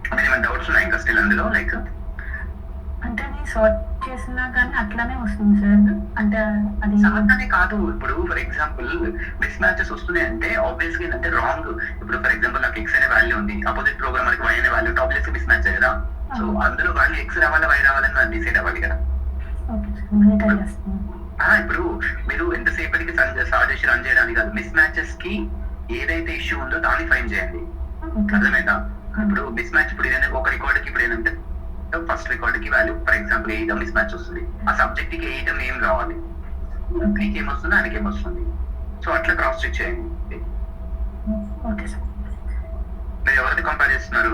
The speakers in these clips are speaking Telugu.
అంటే ఏమైనా డౌట్స్ ఉన్నాయి ఇంకా స్టిల్ అందులో లైక్? అంటే అది సార్ట్ చేసినా కానీ అట్లానే వస్తుంది సార్. అంటే అది సాధారణే కాదు. ఇప్పుడు ఫర్ ఎగ్జాంపుల్ మిస్ మ్యాచెస్ వస్తున్నాయి అంటే ఆబ్వియస్ గా ఏంటంటే రాంగ్. ఇప్పుడు ఫర్ ఎగ్జాంపుల్ నాకు ఎక్స్ అనే వాల్యూ ఉంది, ఆపోజిట్ ప్రోగ్రామర్ కి వై అనే వాల్యూ ఆబ్వియస్ మిస్ మ్యాచ్ కదా. సో అందులో వాల్యూ ఎక్స్ రావాలా వై రావాలని మనం డిసైడ్ అవ్వాలి కదా. ఓకే సార్, మళ్ళీ ట్రై చేస్తాను. ఇప్పుడు మీరు ఎంతసేపటికి సాల్వ్ చేసి రన్ చేయడానికి కాదు, మిస్ మ్యాచెస్ కి ఏదైతే ఇష్యూ ఉందో దాన్ని ఫైన్ చేయండి. అర్థమైందా? ఇప్పుడు మిస్ మ్యాచ్ ఇప్పుడు ఏదైనా ఒక రికార్డ్ కి ఇప్పుడు ఏంటంటే ఫస్ట్ రికార్డ్ కి value for example 8 miss match వస్తుంది. ఆ సబ్జెక్ట్ కి 8 ఏం రావాలి, నీకేమొస్తుంది ఆయనకేమొస్తుంది. సో అట్లా క్రాస్ చెక్ చేయండి. Okay sir. మీరు ఎవరిది కంపేర్ చేస్తున్నారు?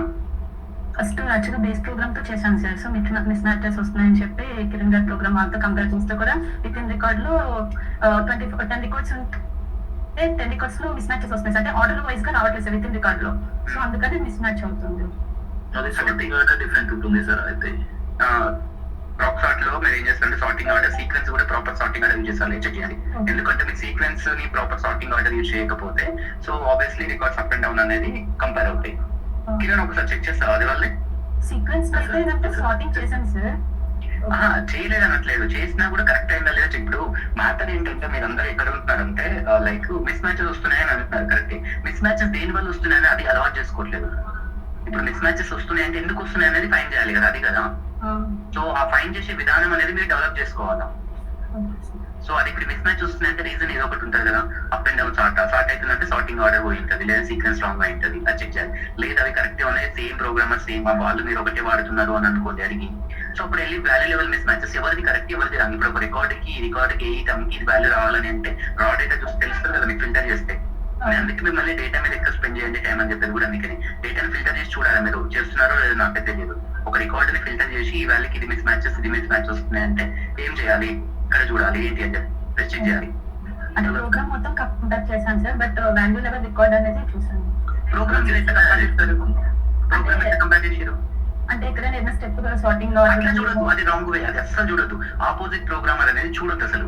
ఫస్ట్ యాక్చువల్గా బేస్ ప్రోగ్రామ్ తో చేశాను సార్. సో మిస్ మ్యాచెస్ వస్తున్నాయని చెప్పి కిరణ్ గారి ప్రోగ్రామ్ వాళ్ళతో కంపేర్ చేస్తే కూడా విత్ ఇన్ రికార్డ్ లో 10 రికార్డ్స్ ఉంటే 10 రికార్డ్స్ లో మిస్ మ్యాచెస్ వస్తున్నాయి సార్. అంటే ఆర్డర్ వైజ్ గా రావట్లేదు సార్ విత్ ఇన్ రికార్డ్ లో. సో అందుకని మిస్ మ్యాచ్ అవుతుంది. అది సార్టింగ్ ఆర్డర్ డిఫరెంట్ ఉంటుంది సార్. అయితే ప్రాక్సాట్ లో మీరు ఏం చేస్తారంటే సార్టింగ్ ఆర్డర్ సీక్వెన్స్ కూడా ప్రాపర్ సార్టింగ్ ఆర్డర్ యూజ్ చేయాలి, చెక్ చేయాలి. ఎందుకంటే మీరు సీక్వెన్స్ ని ప్రాపర్ సార్టింగ్ ఆర్డర్ యూజ్ చేయకపోతే so obviously records up and down అనేది కంపేర్ అవుతాయి. కిరణ్ ఒకసారి చెక్ చేస్తావా అది వాళ్ళని? సీక్వెన్స్ అయితే సార్టింగ్ చేశాను సార్. చేయలేదు అనట్లేదు, చేసినా కూడా కరెక్ట్ అయిందా లేదా. ఇప్పుడు మ్యాటర్ ఏంటంటే మీరు అందరూ ఎక్కడ ఉంటున్నారంటే లైక్ మిస్ మ్యాచెస్ వస్తున్నాయని అంటున్నారు. కరెక్ట్, మిస్ మ్యాచెస్ దేని వల్ల వస్తున్నాయని అది అలవాటు చేసుకోవట్లేదు. ఇప్పుడు మిస్ మ్యాచెస్ వస్తున్నాయి అంటే ఎందుకు వస్తున్నాయి అనేది ఫైన్ చేయాలి కదా, అది కదా. సో ఆ ఫైన్ చేసే విధానం అనేది మీరు డెవలప్ చేసుకోవాలా. సో అది ఇప్పుడు మిస్ మ్యాచ్ వస్తున్నాయంటే రీజన్ ఏదో ఒకటి ఉంటుంది కదా. అప్ అండ్ డౌన్ సార్ట్ అవుతుందంటే సార్టింగ్ ఆర్డర్ పోయి ఉంటుంది, లేదా సీక్వెన్స్ రాంగ్ అయి ఉంటుంది, అది చెక్ చేయాలి. లేదా అవి కరెక్ట్ ఉన్నాయి, సేమ్ ప్రోగ్రామర్ సేమ్ ఆ వాళ్ళు మీరు ఒకటే వాడుతున్నారు అని అనుకోండి అడిగి. సో అప్పుడు వెళ్ళి వాల్యూ లెవెల్ మిస్ మ్యాచెస్ ఎవరిది కరెక్ట్ ఎవరిది రాంగ్. ఇప్పుడు ఒక రికార్డ్కి ఏ టర్మ్కి ఇది వాల్యూ రావాలని అంటే రా డేటా చూసి తెలుస్తుంది కదా మీకు ఫిల్టర్ చేస్తే. అందుకే మిమ్మల్ని డేటా మీద ఎక్కువ స్పెండ్ చేయండి టైం అని చెప్పేది కూడా అందుకని. డేటాను ఫిల్టర్ చేసి చూడాలి మీరు చేస్తున్నారో లేదో నాకైతే తెలియదు. ఒక రికార్డ్ ని ఫిల్టర్ చేసి ఈ వాల్యూకి ఇది మిస్ మ్యాచ్ వస్తున్నాయి అంటే ఏం చేయాలి, ఇక్కడ చూడాలి ఏంటి అని చెప్పి చెక్ చేయాలి. అంటే ప్రోగ్రామ్ మొత్తం కంప్లీట్ చేశాను sir, but value level record అనేది చూసాను. ప్రోగ్రామ్ మీరు ఎట్లా కంపేర్ చేస్తారు? ప్రోగ్రామ్ ఎట్లా కంపేర్ చేశారు అంటే ఎక్కడైనా ఏదైనా స్టెప్ సార్టింగ్ అట్లా చూడద్దు, అది రాంగ్ వే, అది అస్సలు చూడద్దు. ఆపోజిట్ ప్రోగ్రామర్ అనేది చూడద్దు అసలు.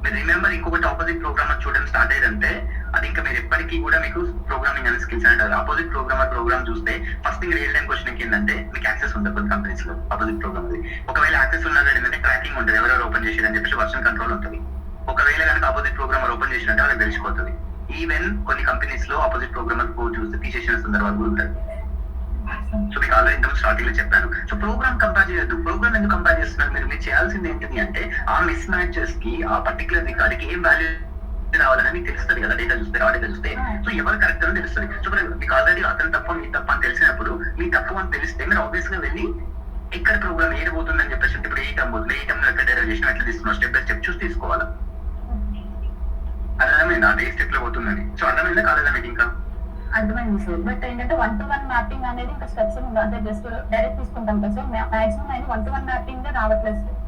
మీరు రిమెంబర్ ఇంకొకటి ఆపోజిట్ ప్రోగ్రామర్ చూడడం స్టార్ట్ అయ్యిందంటే అది ఇంకా మీరు ఎప్పటికీ కూడా మీకు ప్రోగ్రామింగ్ అనే స్కిల్స్ అంటారు. ఆపోజిట్ ప్రోగ్రామ్ చూస్తే first thing real time question ఏంటంటే మీకు యాక్సెస్ ఉంటుంది కొన్ని కంపెనీస్ లో ఆపోజిట్ ప్రోగ్రామర్. ఒకవేళ యాక్సెస్ ఉన్నది ఏంటంటే ట్రాకింగ్ ఉంటుంది, ఎవరెవరు ఓపెన్ చేశారని చెప్పేసి వర్షన్ కంట్రోల్ ఉంటుంది. ఒకవేళ కనుక ఆపోజిట్ ప్రోగ్రామర్ ఓపెన్ చేసినట్టే వాళ్ళకి తెలిసిపోతుంది. ఈవెన్ కొన్ని కంపెనీస్ లో ఆపోజిట్ ప్రోగ్రామర్ కోడ్ చూస్తే తీసేసిన సందర్భాలు కూడా ఉంటాయి. సో మీకు ఆల్రెడీ ఇంతకు స్టార్టింగ్ లో చెప్పాను. సో ప్రోగ్రామ్ కంపేర్ చేయొద్దు. ప్రోగ్రామ్ ఎందుకు కంపేర్ చేస్తున్నారు మీరు చేయాల్సింది ఏంటి అంటే ఆ మిస్ మ్యాచెస్ కి ఆ పర్టికులర్ రికార్డ్కి ఏం వాల్యూ రావాలని మీకు తెలుస్తుంది కదా. డేటా చూస్తే రావడం తెలుస్తే సో ఎవరు కరెక్ట్ అని తెలుస్తుంది. సో మీకు ఆల్రెడీ అతను తప్ప మీ తప్ప అని తెలిసినప్పుడు మీ తప్పు అని తెలిస్తే మీరు ఆబ్వియస్ గా వెళ్ళి ఎక్కడ ప్రోగ్రామ్ ఏడిపోతుంది అని చెప్పేసి ఇప్పుడు ఏ టర్మ్ పోతుంది, ఏ టర్మ్ ఎక్కడ డెరివేషన్ ఎట్లా తీసుకున్నావు స్టెప్ బై స్టెప్ చూసి తీసుకోవాలా. అర్థమైందా ఏ స్టెప్ లో పోతుందని? సో అర్థమైందా కాలేదా మీకు? ఇంకా అర్థమైంది సార్. బట్ ఏంటంటే 1-to-1 మ్యాపింగ్ అనేది ఇంకా స్టెప్స్ అంటే జస్ట్ డైరెక్ట్ తీసుకుంటాం కదా సార్. మాక్సిమం అయినా 1-to-1 మ్యాపింగ్ రావట్లేదు సార్.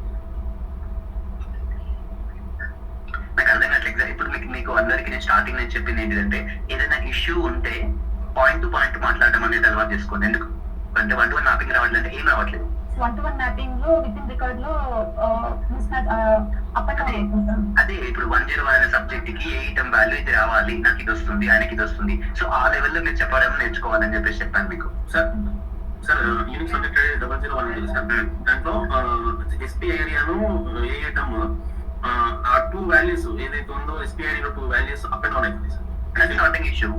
నాకు అర్థమైనట్లు ఎగ్జాక్ట్ ఇప్పుడు మీకు అందరికి నేను స్టార్టింగ్ నేను చెప్పింది ఏంటంటే ఏదైనా ఇష్యూ ఉంటే పాయింట్ టు పాయింట్ మాట్లాడడం అనేది అలవాటు చేసుకోండి. ఎందుకు అంటే 1-to-1 మ్యాపింగ్ రావట్లేదు అంటే ఏం రావట్లేదు. 1-to-1 మ్యాపింగ్ లో విత్ ఇన్ రికార్డ్ లో అదే ఇప్పుడు 101 అనే సబ్జెక్ట్ కి ఏ ఐటమ్ వాల్యూ ఇది రావాలి, నాకు ఇది వస్తుంది ఆయనకి ఇది వస్తుంది. సో ఆ లెవెల్లో మీరు చెప్పడం నేర్చుకోవాలని చెప్పేసి చెప్పాను మీకు. Sir unique subject 001 sir. దాంట్లో ఎస్పీ ఏరియాను ఏ ఐటమ్ ఆ 2 వాల్యూస్ ఏదైతే ఉందో ఎస్పీ ఏరియాలో 2 వాల్యూస్ అప్ అండ్ డౌన్ అయిపోయింది సార్. స్టార్టింగ్ ఇష్యూ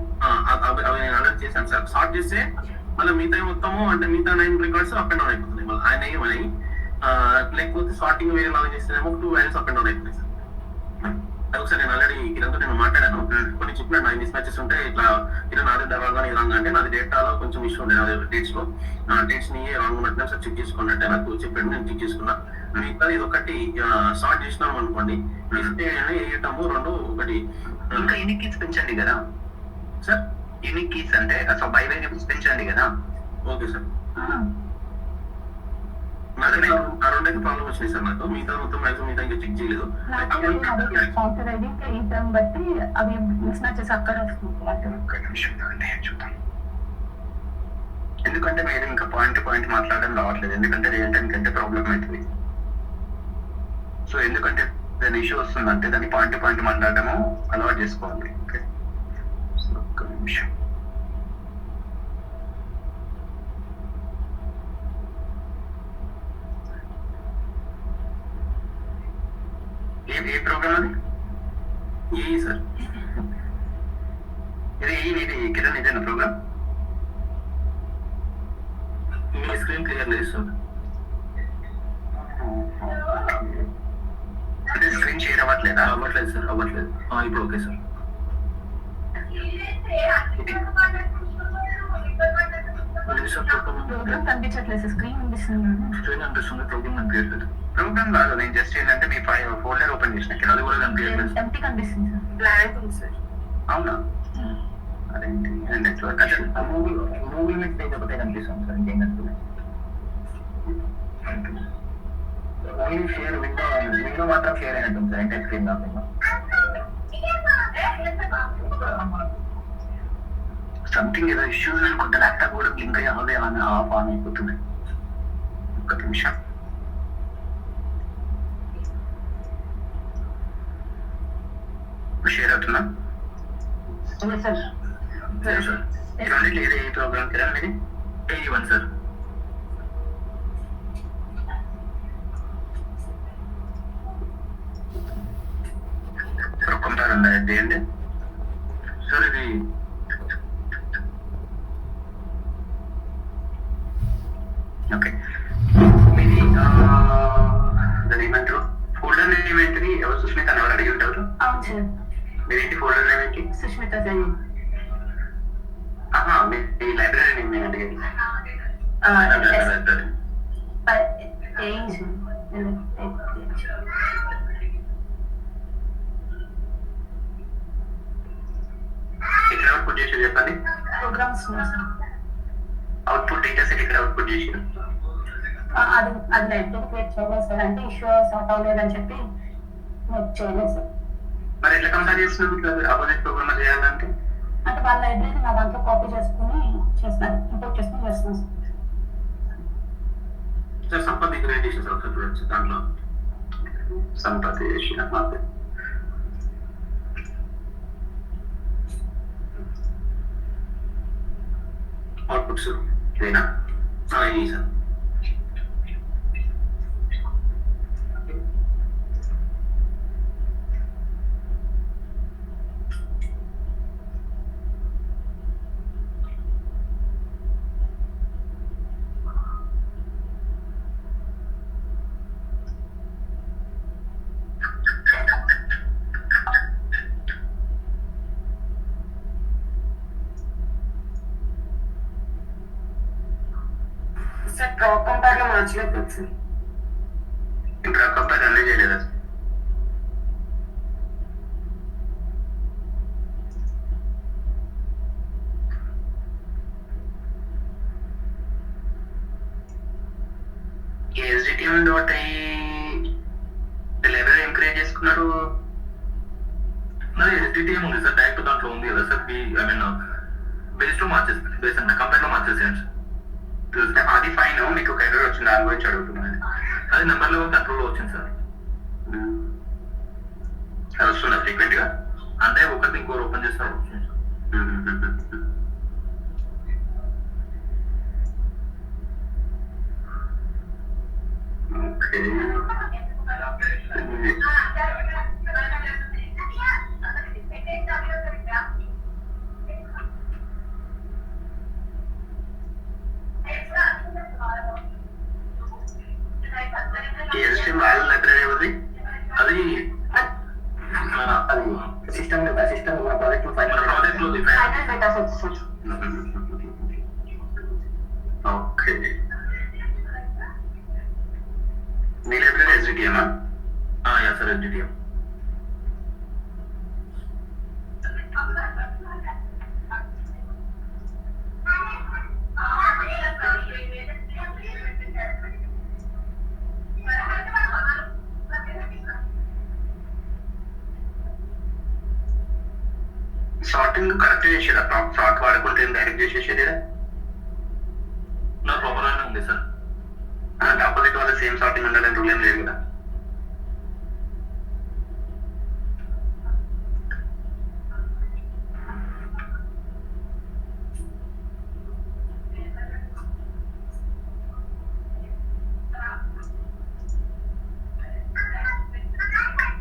అవి నేను ఆర్డర్ చేశాను సార్. సార్ట్ చేస్తే మళ్ళీ మిగతా మొత్తము అంటే మిగతా 9 రికార్డ్స్ అప్ అండ్ డౌన్ అయిపోతుంది. మళ్ళీ ఆయన ఏమని లేకపోతే సార్టింగ్ వేరే లాగా చేస్తేనేమో 2 వాల్యూస్ అప్ అండ్ డౌన్ అయిపోయింది సార్. అది ఒకసారి నేను ఆల్రెడీ కిరణ్తో నేను మాట్లాడాను. కొన్ని చెప్పినాడు నాకు మిస్ మ్యాచెస్ ఉంటే ఇట్లా కిరణ్ నాది రాంగ్ ఇది రాంగ్ అంటే నాది డేటాలో కొంచెం ఇష్యూ ఉండే నాది డేట్స్ లో డేట్స్ ని రాంగ్ ఉన్నట్టు సార్ చెక్ చేసుకోండి నాకు చెప్పాడు. నేను చెక్ చేసుకున్నా. మిగతా ఇది ఒకటి సార్ట్ చేసినాం అనుకోండి డిస్ప్లే ఏటము 2 ఒకటి ఇంకా యూనిక్ కీస్ పెంచండి కదా సార్. యూనిక్ కీస్ అంటే బై వేరియబుల్స్ పెంచండి కదా. Okay sir. నాకు 2 ప్రాబ్లమ్ వచ్చినాయి సార్. నాకు మిగతా మొత్తం మ్యాక్సిమం మిగతా ఇంకా చెక్ చేయలేదు. బట్టి అవి మిస్ మ్యాచెస్ అక్కడ చూద్దాం. ఎందుకంటే మీరు ఇంకా పాయింట్ టు పాయింట్ మాట్లాడడం రావట్లేదు. ఎందుకంటే రియల్ టైం కంటే ప్రాబ్లం అవుతుంది. సో ఎందుకంటే దాని ఇష్యూ వస్తుందంటే దాన్ని పాయింట్ టు పాయింట్ మాట్లాడడము అలవాటు చేసుకోవాలి. ఓకే ఒక్క నిమిషం. ఏ ప్రోగ్రామ్ అది? ఏ సార్ ఇది కిరణ్ ఇదేనా ప్రోగ్రామ్? మీ స్క్రీన్ క్లియర్ లేదు సార్. అంటే స్క్రీన్ షేర్ అవ్వట్లేదా? అవ్వట్లేదు సార్, అవ్వట్లేదు. ఇప్పుడు ఓకే సార్. ప్రోగ్రామ్ కనిపించట్లేదు సార్, స్క్రీన్ కనిపిస్తుంది. స్క్రీన్ కనిపిస్తుంది, ప్రోగ్రామ్ కనిపించట్లేదు. ప్రోగ్రామ్ కాదు, నేను జస్ట్ ఏంటంటే మీ ఫోల్డర్ ఓపెన్ చేసిన కింద. అది కూడా కనిపించట్లేదు. ఎంటీ కనిపిస్తుంది సార్. బ్లాంక్ ఉంది సార్. అవునా? అదేంటి నెట్వర్క్ గూగుల్ మీట్ పేజ్ ఒకటే కనిపిస్తుంది సార్, ఇంకేం కనిపిస్తుంది. ఓన్లీ షేర్ విండో మాత్రం షేర్ అయినట్టుంది సార్, ఎంటైర్ స్క్రీన్ కాకుండా. సంథింగ్ ఏదో ఇష్యూస్ అనుకుంటే ల్యాప్టాప్ కూడా బ్లింక్ అయ్యి అవే ఆఫ్ ఆన్ అయిపోతుంది. ఒక్క నిమిషం. షేర్ అవుతుందా? సార్ ఇవన్నీ లేదు. ఏ ప్రోగ్రామ్ కిరణ్ మీది? A1 sir. కంపేర్ ఉందా? చేయండి సార్ ఇది ఓకే. మీది దాని ఏమంటారు, ఫోల్డర్ నేమ్ ఏంటిది? ఎవరు సుష్మిత అని ఎవరు అడిగి ఉంటారు? అవును సార్. మీరేంటి ఫోల్డర్ నేమ్ ఏంటి? సుష్మిత సార్. మీ లైబ్రరీ నేమ్ నేను అడిగేది. ఇక్కడ అవుట్పుట్ చేసి చెప్పండి. Programs sir. Output data set ఇక్కడ అవుట్పుట్ చేసి అది లైబ్రరీ క్రియేట్ చేయలేదు సార్, అంటే ఇష్యూ సార్ట్ అవ్వలేదని చెప్పి చేయలేదు సార్. మరి ఎట్లా కంపేర్ చేస్తున్నారు ఇట్లా అపోజిట్ ప్రోగ్రామ్ చేయాలంటే? అంటే వాళ్ళ లైబ్రరీ నా దాంట్లో కాపీ చేసుకుని చేస్తున్నాను, ఇంపోర్ట్ చేసుకుని చేస్తున్నాను సార్. సార్ సంపత్తి క్రియేట్ చేసిన సార్ చూడొచ్చు దాంట్లో. సంపత్తి చేసిన మాకు అవుట్పుట్స్ ఇదేనా? ఇది సార్. సార్ డ్రాప్ కంపేర్ లో మార్చలేదు సార్. ఇంకా కంపేర్ అన్నీ చేయలేదా? ఎస్డిటిఎం డాట్ ఐ లైబ్రరీ ఏం క్రియేట్ చేసుకున్నారు? నాది SDTM ఉంది సార్, డైరెక్ట్ దాంట్లో ఉంది కదా సార్. ఐ మీన్ బేస్ లో మార్చేసి బేస్ అంటే కంపేర్ లో మార్చేసేయండి సార్. అది ఫైన్. మీకు ఒక ఎర్రర్ వచ్చింది, దాని గురించి అడుగుతున్నాను. అది నెంబర్ లెవెల్ కంట్రోల్ లో వచ్చింది సార్. అది వస్తుందా ఫ్రీక్వెంట్ గా? అంటే ఒకటి ఇంకోటి ఓపెన్ చేస్తారు వచ్చింది సార్. ఓకే. ఎస్డిటిఎం వాళ్ళ లైబ్రరీ ఉంది. అది అది సిస్టమ్ మన ప్రాజెక్ట్ మన ప్రాజెక్ట్ లో final data set sir. Okay. మీ లైబ్రరీ ఎస్డిటిఎమా? Yeah sir, SDTM. Sorting correct చేసేదా? ఫ్రాక్ వాడకుంటే డైరెక్ట్ చేసేసేదా? నా ప్రాపర్ గానే ఉంది సార్. అంటే ఆపోజిట్ వాళ్ళ సేమ్ సార్టింగ్ ఉండాలని రూల్ ఏం లేదు కదా?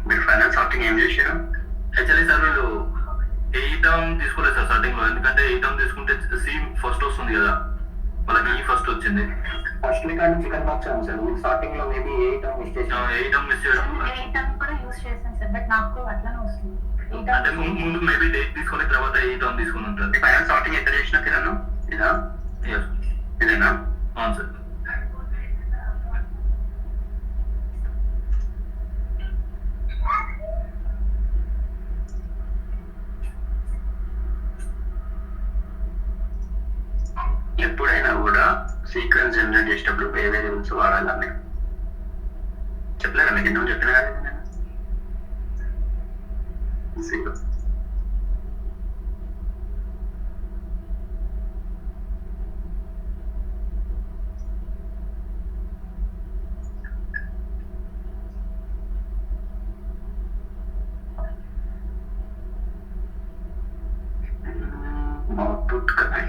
మీరు సార్టింగ్ ఏం చేశారు? యాక్చువల్లీ సార్ వీళ్ళు 8 తీసుకోలేదు సార్ స్టార్టింగ్ లో, ఎందుకంటే 8 తీసుకుంటే సి ఫస్ట్ వస్తుంది కదా, వాళ్ళకి ఈ ఫస్ట్ వచ్చింది. ఫస్ట్ రికార్డ్ చికెన్ బాక్స్ అని సార్, స్టార్టింగ్ లో మేబీ 8 మిస్ చేశారు. 8 మిస్ చేయడం వల్ల. 8 కూడా యూస్ చేశాను సార్, బట్ నాకు అట్లానే వస్తుంది. అంటే ముందు మేబీ డేట్ తీసుకుని తర్వాత 8 తీసుకుని ఉంటుంది. ఫైనల్ సార్టింగ్ ఎక్కడ చేసిన కిరణ్? ఇదా? Yes. ఇదేనా? అవును సార్. ఎప్పుడైనా కూడా సీక్వెన్స్ జనరేట్ చేసేటప్పుడు వేరియబుల్స్ వాడాలని చెప్పలేదా మీకు? ఎందుకు చెప్పినా కదా నేను. అవుట్పుట్ కదా.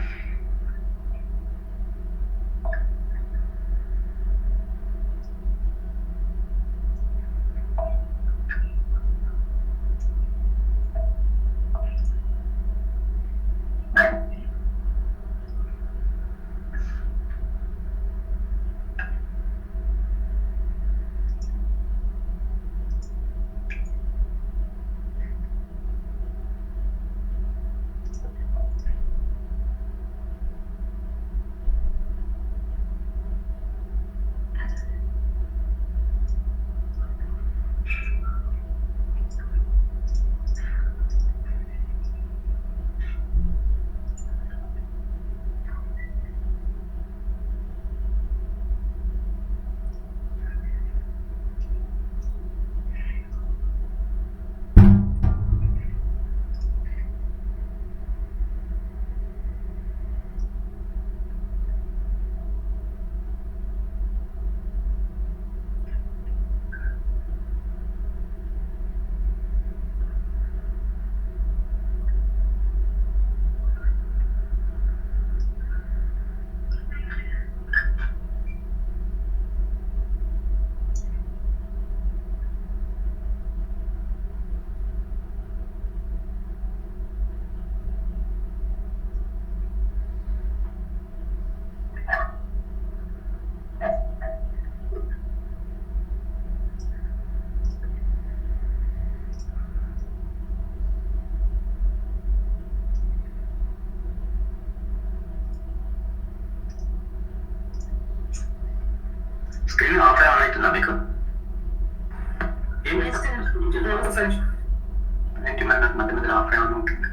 స్క్రీన్ ఆఫ్ ఆన్ అవుతుందా మీకు? ఏమి సార్ ఏంటి మరి నాకు మధ్య మధ్యలో ఆఫ్ ఆన్ ఉంటుంది.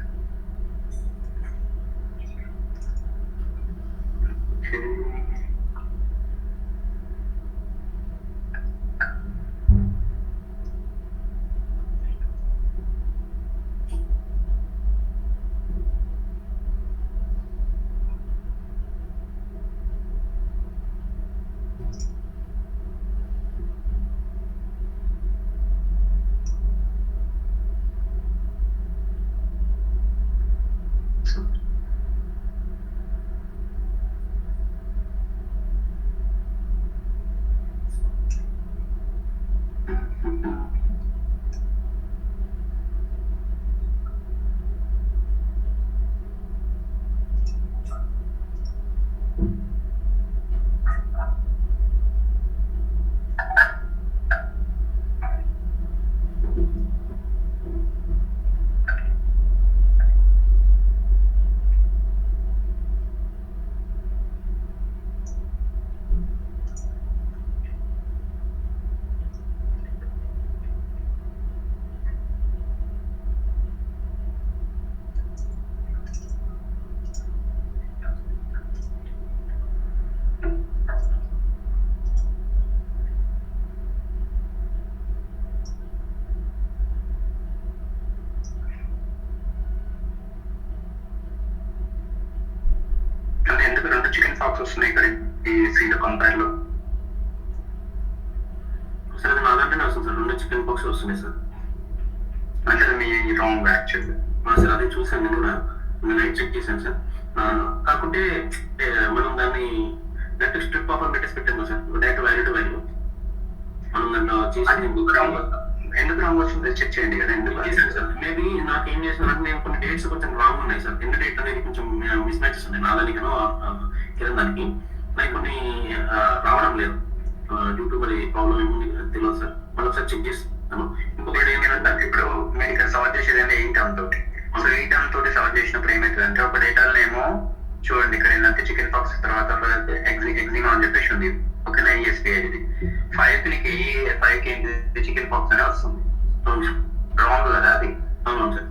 అంటే ఎందుకు 2 చికెన్ ఫాక్స్ వస్తున్నాయి ఇక్కడ ఈ సీలో కంపేర్ లో? సార్ అది నాదంటేనే వస్తుంది సార్, 2 చికెన్ బాక్స్ వస్తున్నాయి సార్. అంటే మీ రాంగ్ యాక్చువల్లీ. సార్ అది చూసాను నేను కూడా, నైట్ చెక్ చేశాను సార్. కాకుంటే మనం దాన్ని డైరెక్ట్ స్ట్రిప్ ఆఫర్ పెట్టేసి పెట్టాము sir, direct value to value మనం దాంట్లో చేసి ఎందుకు రాంగ్ వస్తుంది చెక్ చేయండి కదా, ఎందుకు చేశాను సార్. మేబీ నాకు ఏం చేసినారంటే నేను కొన్ని డేట్స్ కొంచెం రాంగ్ ఉన్నాయి సార్. ఎన్ని డేట్ అనేది కొంచెం మిస్ మ్యాచెస్ ఉన్నాయి నా దానికనో కిరణ్ దానికి. నాకు కొన్ని రావడం లేదు డ్యూ టు మరి ప్రాబ్లం ఏముంది తెలియదు సార్. మళ్ళీ ఒకసారి చెక్ చేస్తాను. ఇంకొకటి ఏంటంటే ఇప్పుడు మీరు ఇక్కడ సర్చ్ చేసేది 8 టర్మ్ తోటి. సో 8 టర్మ్ తోటి సర్చ్ చేసినప్పుడు ఏమవుతుంది అంటే ఒక డేటాలనేమో చూడండి ఇక్కడ ఏంటంటే చికెన్ పాక్స్ తర్వాత ఎగ్జిమా అని చెప్పేసి ఉంది. ఓకేనా, ESPI ఇది 5 కి నీకు 5 కి ఏంటి చికెన్ పాక్స్ అనే వస్తుంది. అవును సార్. రాంగ్ కదా అది. అవును సార్.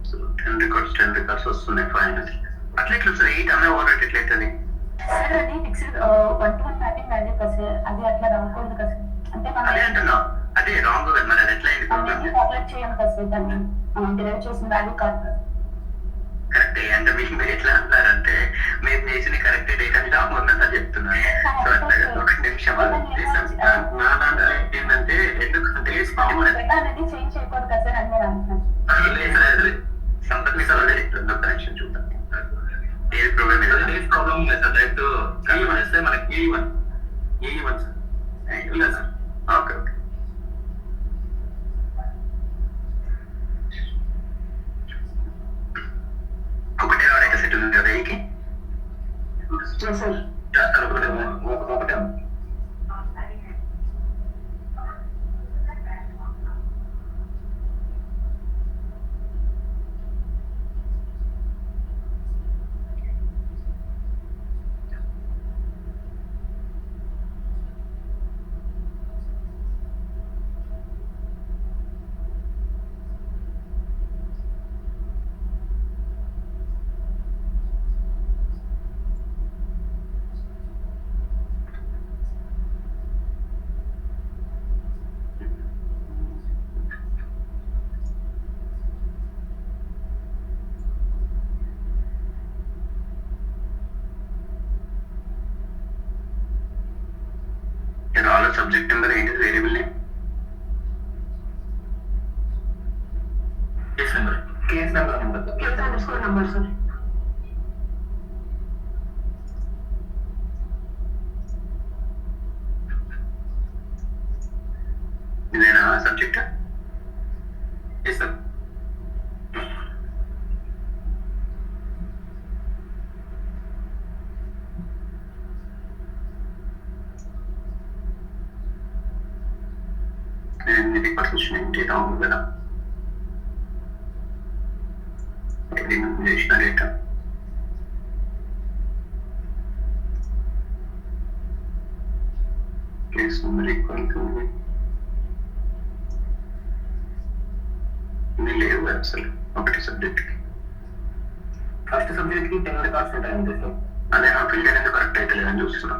సో 10 రికార్డ్స్ వస్తున్నాయి 5 అనేది. అట్లా ఎట్లా సార్ 8 అనే ఓవర్ ఎట్లా అవుతుంది? సార్ అది ఫిక్స్డ్ 1-to-1 మ్యాపింగ్ వాల్యూ కదా సార్, అది అట్లా రాకూడదు కదా సార్. అంటే అదే మనం అంటున్నా, అదే రాంగ్ కదా మరి, అది ఎట్లా అయింది అనేది ప్రోగ్రామ్? కాల్కులేట్ చేయాలి కదా సార్, దాన్ని మనం డెరైవ్ చేసిన వాల్యూ కాదు కదా. కరెక్టే. అంటే మీరు ఎట్లా అంటారంటే మీరు చేసిన కరెక్ట్ డేటా రాంగ్ ఉన్నదని చెప్తున్నారు. సో అట్లా కదా, ఒక నిమిషం నా దాంట్లో ఏంటంటే ఎందుకంటే డేటా అనేది చేంజ్ చేయకూడదు కదా సార్ అని నేను అంటున్నాను. కనెక్షన్ చూద్దాం ఏది ప్రాబ్లం లేదు. ప్రాబ్లం లేదు సార్. డైరెక్ట్ కన్ఫర్మ్ చేస్తే మనకి ఏ1 సార్. ఇలా సార్. Okay okay. ఒకటే ఆడైతే సెట్ ఉంది కదా ఏకి సార్ చేస్తారు. ఒకటే all subject number ఏంటి variable name case number number sir. ఇదేనా సబ్జెక్ట్? Yes sir. ఎన్ని రికార్డ్స్ వచ్చినాయి డేటా ఉంది కదా, చేసిన data case number equal to ఇది లేవు కదా అసలు ఒకటి సబ్జెక్ట్ కి. ఫస్ట్ సబ్జెక్ట్ కి 10 రికార్డ్స్ ఉంటాయి అంతే సార్. అదే నా ఫీల్డ్ అనేది కరెక్ట్ అయితే లేదని చూస్తున్నా.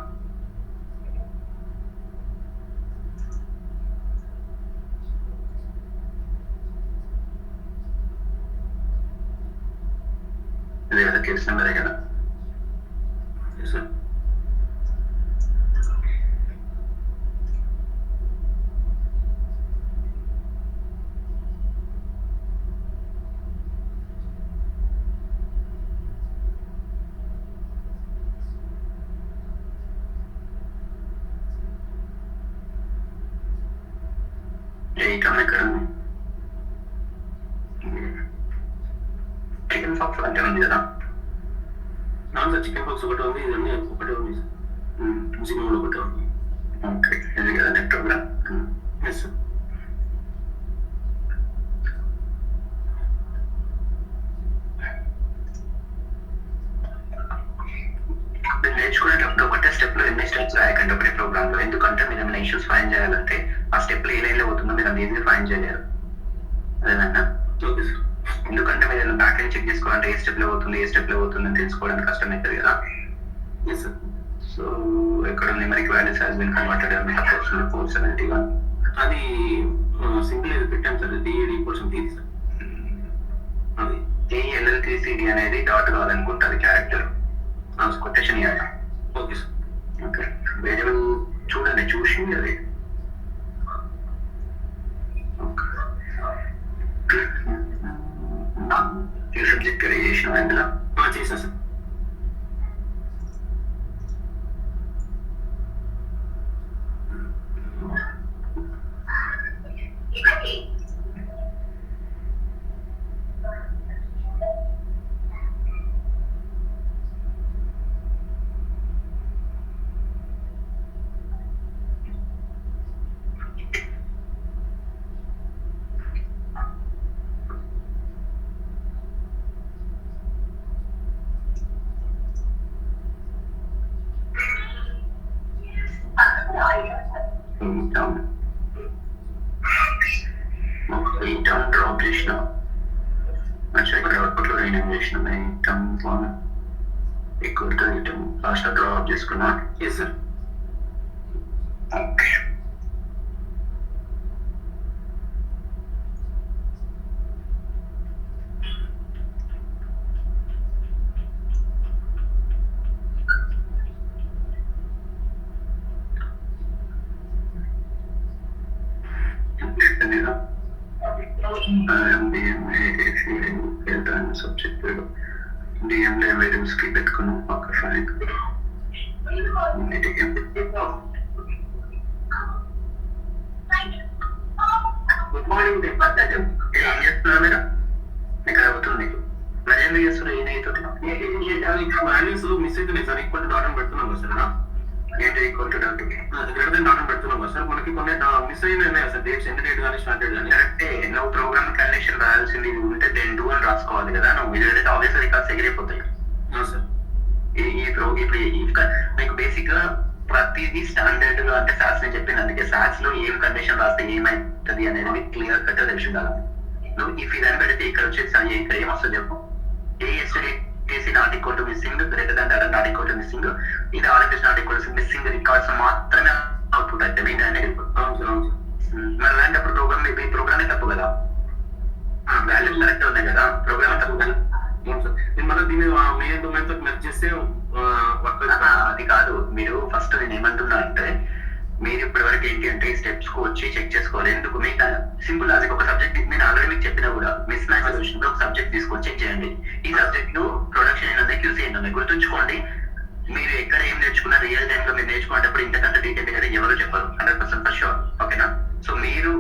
ఇదే కదా కేస్ నెంబరే కదా. Yes sir. ఏ కమ్ ఎక్కడ ఉంది? చికెన్ ఫాక్స్ అంటే ఉంది కదా. నాన్ సార్ చికెన్ బాక్స్ ఒకటి ఉంది, ఇదన్నీ ఒకటే ఉంది సార్. జిమ్లో ఒకటే ఉంది. ఓకే, ఇది కదా నెట్ ప్రోగ్రామ్. Yes sir. మీరు నేర్చుకునేటప్పుడు ఒకటే స్టెప్ లో ఎన్ని స్టెప్స్ రాయకండి ఒకటే ప్రోగ్రామ్ లో. ఎందుకంటే మీరు ఏమైనా ఇష్యూస్ ఫైండ్ చేయాలంటే ఆ స్టెప్ లో ఏ లైన్ లో పోతుందో మీరు అంత ఈజీగా ఫైండ్ చేయలేరు. అదేనా? Okay sir. ఎందుకంటే మీరు ఏదైనా బ్యాక్ ఎండ్ చెక్ చేసుకోవాలంటే ఏ స్టెప్ లో పోతుంది అని తెలుసుకోవడానికి కష్టమవుతుంది కదా. Yes sir. సో ఇక్కడ numeric values has been converted approximately 470 గా. అది సింపుల్ ఇది పెట్టాం సార్. డిఏడి కోసం తీసి సార్. అది TLLTCD అనేది డాట్ కావాలనుకుంటుంది క్యారెక్టర్ కొటేషన్ ఇవ్వాలి. Okay sir. ఓకే, వేరియబుల్ చూడండి, చూసి అది ఈ సబ్జెక్ట్ క్రియేట్ చేసిన అందులో చేసా సార్. టర్మ్ డ్రాప్ చేసిన మంచిగా ఇక్కడ అవుట్పుట్లో రీనేమ్ చేసిన term one equal to term last drop చేసుకున్నా. Yes sir. Okay subject DMA variables కి పెట్టుకున్నాం ఒక ఫైల్. గుడ్ మార్నింగ్ ఏం చేస్తున్నారు మీరు? ఇక్కడ అవుతుంది మరి ఎందుకు చేస్తున్నారు? వాల్యూస్ మిస్ అవుతున్నాయి సార్. ఈక్వల్ టు డాట్ అని పెడుతున్నాం కదా సార్. ఏంటి equal to dot? Greater than dot అని పెడుతున్నాం కదా సార్. మనకి కొన్ని మిస్ అయినాయి ఉన్నాయి సార్. డేట్స్ ఎండ్ డేట్ కానీ స్టార్ట్ డేట్ కానీ. కరెక్టే. నువ్వు ప్రోగ్రామ్ కండిషన్ రాయాల్సింది ఉంటే దెన్ డూ అని రాసుకోవాలి కదా. నువ్వు ఇది ఏదైతే ఆబ్వియస్ రికార్డ్స్ ఎగిరిపోతాయి సార్. ఇప్పుడు మీకు బేసిక్ గా ప్రతిదీ స్టాండర్డ్ గా అంటే సాస్ నేను చెప్పిన అందుకే సాస్ లో ఏం కండిషన్ రాస్తే ఏమైతుంది అనేది మీకు క్లియర్ కట్ తెలిసి ఉండాలి. నువ్వు ఈ ఫిదాన్ని పెడితే ఇక్కడ వచ్చేసి ఇక్కడ ఏమొస్తుంది చెప్పు? ఏ ఎస్టడీ not equal to missing greater than data not equal to missing ఇది RS not equal to missing records మాత్రమే అవుట్పుట్ అయితే మెయిన్ అనేది. మరి అలాంటప్పుడు ప్రోగ్రామ్ మీ ప్రోగ్రామే తప్పు కదా. వాల్యూస్ కరెక్ట్ ఉన్నాయి కదా, ప్రోగ్రామ్ తప్పు కదా. మళ్ళీ దీన్ని మెయిన్ డొమైన్ తో మెర్జ్ చేస్తే అది కాదు. మీరు ఫస్ట్ నేను ఏమంటున్నా అంటే మీరు ఇప్పటి వరకు ఏంటి అంటే ఈ స్టెప్స్ కు వచ్చి చెక్ చేసుకోవాలి. ఎందుకు మీకు సింపుల్ లాజిక్ ఒక సబ్జెక్ట్ నేను ఆల్రెడీ మీకు చెప్పినా కూడా మిస్ మ్యాచ్ సొల్యూషన్ ఒక సబ్జెక్ట్ తీసుకొని చెక్ చేయండి. ఈ సబ్జెక్ట్ లో ప్రొడక్షన్ ఏంటంటే క్యూసీ ఏంటంటే గుర్తుంచుకోండి. మీరు ఎక్కడ ఏం నేర్చుకున్నా రియల్ టైమ్ లో మీరు నేర్చుకునేటప్పుడు ఇంతకంటే డీటెయిల్ గా ఎవరు చెప్పరు 100% ఫర్ షూర్. ఓకేనా? సో మీరు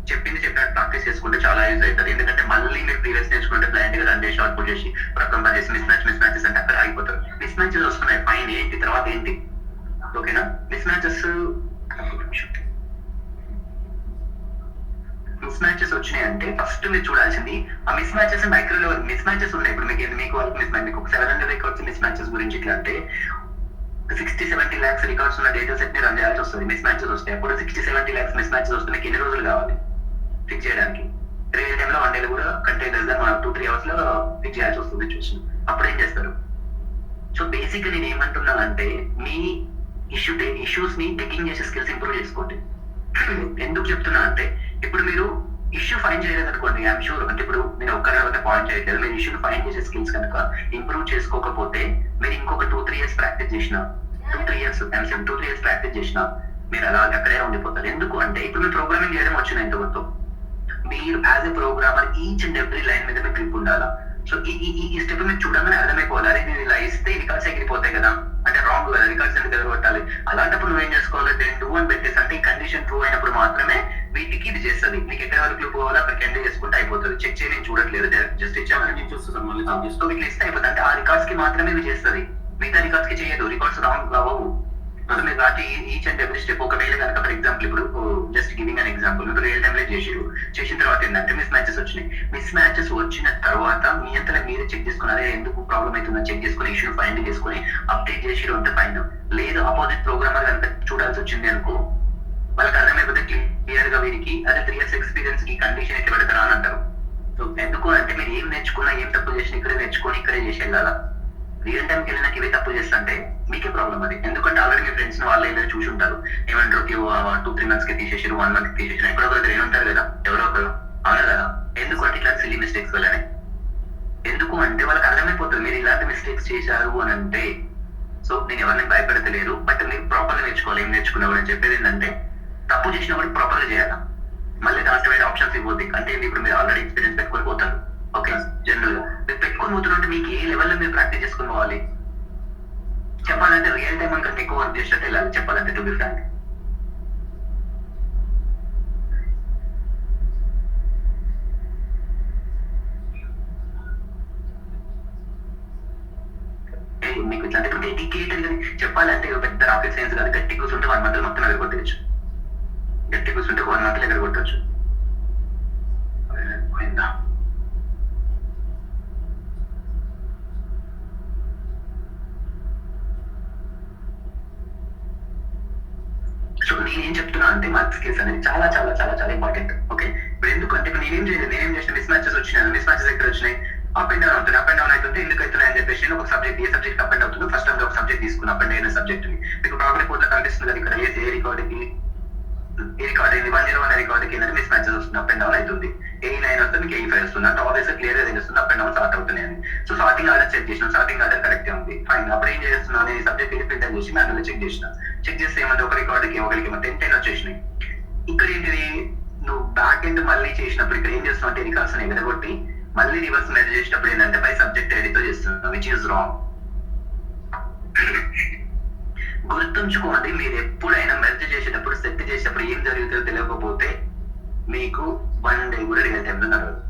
చెప్పినట్టు ప్రాక్టీస్ చేసుకుంటే చాలా యూజ్ అవుతుంది. ఎందుకంటే మళ్ళీ మీరు ప్రీవియస్ నేర్చుకుంటే బ్లైండ్ గా రన్ చేసి అవుట్పుట్ చేసి ప్రక్కన పని చేసి మిస్ మ్యాచెస్ అంటే అక్కడ ఆగిపోతారు. మిస్ మ్యాచెస్ వస్తున్నాయి ఫైన్, ఏంటి తర్వాత ఏంటి? ఓకేనా? మిస్ మ్యాచెస్ వచ్చినాయి అంటే ఫస్ట్ మీరు చూడాల్సింది ఆ miss matches micro level miss matches ఉన్నాయి. ఇప్పుడు మీకు ఒక 700 రికార్డ్స్ మిస్ మ్యాచెస్ గురించి ఇట్లా అంటే 60-70 lakhs రికార్డ్స్ ఉన్న డేటా సెట్ ని రన్ చేయాల్సి వస్తుంది. మిస్ మ్యాచెస్ వస్తాయి. అప్పుడు 60-70 lakhs మిస్ మ్యాచెస్ వస్తే మీకు ఎన్ని రోజులు కావాలి ఫిక్స్ చేయడానికి? రియల్ టైమ్ లో 1 day కూడా కంటైనర్స్ మనం 2-3 hours లో ఫిక్స్ చేయాల్సి వస్తుంది సిచ్యువేషన్. అప్పుడు ఏం చేస్తారు? సో బేసిక్ గా నేను ఏమంటున్నా అంటే మీ ఇష్యూస్ ని టెకింగ్ చేసే స్కిల్స్ ఇంప్రూవ్ చేసుకోండి. ఎందుకు చెప్తున్నా అంటే ఇప్పుడు మీరు ఇష్యూ ఫైండ్ చేయలేదు అనుకోండి, ఐఎమ్ షూర్ అంటే ఇప్పుడు నేను ఒక్కరిని పాయింట్ చేయట్లేదు, మీరు ఇష్యూని ఫైండ్ చేసే స్కిల్స్ కనుక ఇంప్రూవ్ చేసుకోకపోతే మీరు ఇంకొక 2-3 years ప్రాక్టీస్ చేసిన 2-3 years ప్రాక్టీస్ చేసిన మీరు అలాగే అక్కడే ఉండిపోతారు. ఎందుకు అంటే ఇప్పుడు మీరు ప్రోగ్రామింగ్ చేయడం వచ్చిన ఇంతవరకు మీరు as a programmer each and every line మీద మీకు గ్రిప్ ఉండాలా. సో ఈ స్టెప్ మీకు చూడగానే అర్థమైపోవాలి, అరే నేను ఇలా ఇస్తే రికార్డ్స్ ఎగిరిపోతాయి కదా, అంటే రాంగ్ కదా, రికార్డ్స్ ఎందుకు ఎగరగొట్టాలి. అలాంటప్పుడు నువ్వేం చేసుకోవాలి? దెన్ డూ అని పెట్టేసి అంటే ఈ కండిషన్ ట్రూ అయినప్పుడు మాత్రమే వీటికి ఇది చేస్తుంది. నీకు ఎక్కడ వరకు పోవాలో అక్కడికి ఎండ్ చేసుకుంటే అయిపోతుంది. చెక్ చేయ నేను చూడట్లేదు, జస్ట్ ఇచ్చాను సో మీకు లిస్ట్ అయిపోతుంది. అంటే ఆ రికార్డ్స్ కి మాత్రమే ఇది చేస్తుంది, మిగతా రికార్డ్స్ కి చేయదు. రికార్డ్స్ రాంగ్ అవ్వవు. అసలు మీరు వాటి ఈచ్ అండ్ ఎవ్రీ స్టెప్ ఒకవేళ కనుక ఫర్ ఎగ్జాంపుల్ ఇప్పుడు జస్ట్ గివింగ్ అన్ ఎగ్జాంపుల్ మీరు రియల్ టైమ్ లో చేసిన తర్వాత ఏంటంటే మిస్ మ్యాచెస్ వచ్చినాయి. మిస్ మ్యాచెస్ వచ్చిన తర్వాత మీ అంతలో మీరే చెక్ చేసుకున్నారే ఎందుకు ప్రాబ్లం అవుతుందని చెక్ చేసుకుని ఇష్యూ ఫైండ్ చేసుకుని అప్డేట్ చేసి ఉంటే ఫైన్. లేదు అపోజిట్ ప్రోగ్రామర్ కనుక చూడాల్సి వచ్చింది అనుకో, వాళ్ళకి అర్థమైపోతే క్లియర్ గా వీరికి అదే 3 years ఎక్స్పీరియన్స్ కి కండిషన్ ఎట్లా పెడతారా అని అంటారు. సో ఎందుకు అంటే మీరు ఏం నేర్చుకున్నా ఏం తప్పు చేసినా ఇక్కడే నేర్చుకొని ఇక్కడే చేసి వెళ్ళాలా. రియల్ టైంకి వెళ్ళినాక ఇవే తప్పు చేస్తుంటే మీకే ప్రాబ్లం అది. ఎందుకంటే ఆల్రెడీ మీ ఫ్రెండ్స్ వాళ్ళు ఏదో చూసి ఉంటారు, ఏమంటారు 2-3 months కి తీసేసారు, 1 month కి తీసేసారు, ఎక్కడో ఒకరు ఉంటారు కదా ఎవరో ఒకరు, అవునా కదా. ఎందుకంటే ఇట్లాంటి సిల్లీ మిస్టేక్స్ వల్లనే. ఎందుకు అంటే వాళ్ళకి అర్థమైపోతుంది మీరు ఇలాంటి మిస్టేక్స్ చేశారు అని అంటే. సో నేను ఎవరిని భయపెడతలేరు, బట్ మీరు ప్రాపర్గా నేర్చుకోవాలి. ఏం నేర్చుకున్నా కూడా చెప్పేది ఏంటంటే తప్పు చేసినా కూడా ప్రాపర్గా చేయాలి. మళ్ళీ దాంట్లో ఆప్షన్స్ ఇవ్వద్దు. అంటే ఇప్పుడు మీరు ఆల్రెడీ ఎక్స్పీరియన్స్ పెట్టుకొని పోతారు. ఓకే, జనరల్ గా మీరు పెట్టుకొని పోతున్నట్టు మీకు ఏ లెవెల్లో మీరు ప్రాక్టీస్ చేసుకుని పోవాలి. చెప్పాలంటే రియల్ టైం కంటే ఎక్కువ వర్క్ చేసినట్టు వెళ్ళాలి చెప్పాలంటే, టు బి ఫ్రాంక్. మీకు ఇట్లాంటి డెడికేటెడ్ చెప్పాలంటే పెద్ద రాకెట్ సైన్స్ కాదు. గట్టి కూర్చుంటే 1 month మొత్తం ఎగరగొట్టవచ్చు. గట్టి కూర్చుంటే 1 month ఎగరగొట్టవచ్చు. సో నేనేం చెప్తున్నా అంటే మార్క్ స్కిల్స్ అనేది చాలా చాలా చాలా చాలా ఇంపార్టెంట్. ఓకే, ఇప్పుడు ఎందుకంటే ఇప్పుడు నేనేం చేయలేదు, నేనేం చేసిన మిస్ మ్యాచెస్ వచ్చినాయి. మిస్ మ్యాచెస్ ఎక్కడ వచ్చినాయి? అప్ అండ్ డౌన్ అవుతుంది. అప్ అండ్ డౌన్ అవుతుంటే ఎందుకు అవుతున్నాయి అని చెప్పేసి నేను ఒక subject, A subject up and అవుతుందో ఫస్ట్ టైం ఒక సబ్జెక్ట్ తీసుకున్నా, అప్ అండ్ అయిన సబ్జెక్ట్ ని. మీకు ప్రాబ్లమ్ రిపోర్ట్ లో కనిపిస్తుంది కదా ఇక్కడ, ఏ రికార్డుకి ఏ రికార్డ్ అయింది 101 రికార్డుకి ఏంటంటే మిస్ మ్యాచెస్ వస్తుంది, అప్ అండ్ డౌన్ అవుతుంది. A9 వస్తే మీకు A5 వస్తుంది. అంటే ఆబ్వియస్ క్లియర్ గా తెలుస్తుంది అప్ అండ్ డౌన్ స్టార్ట్ అవుతున్నాయి అని. సో సార్టింగ్ ఆర్డర్ చెక్ చేసిన, సార్టింగ్ ఆర్డర్ కరెక్ట్ ఉంది, ఫైన్. అప్పుడు ఏం చేస్తున్నాను, నేను సబ్జెక్ట్ వెళ్ళి ప్రింట్ చేసి మాన్యువల్ చెక్ చేసిన. చెక్ చేస్తే ఏమంటే ఒక రికార్డుకి ఒకరికి 10 వచ్చేసినాయి. ఇక్కడ ఏంటిది, నువ్వు బ్యాక్ ఎండ్ మళ్ళీ చేసినప్పుడు ఇక్కడ ఏం చేస్తున్నావు అంటే రికార్డ్స్ అని ఎగరగొట్టి మళ్ళీ రివర్స్ మెజర్ చేసేటప్పుడు ఏంటంటే బై సబ్జెక్ట్ ఐడితో చేస్తున్నావు, విచ్ ఈస్ రాంగ్. గుర్తుంచుకోండి, మీరు ఎప్పుడైనా మెర్జ్ చేసేటప్పుడు, సెట్ చేసేటప్పుడు ఏం జరుగుతుందో తెలియకపోతే మీకు 1 day కూడా రియల్ టైంలో నడవదు.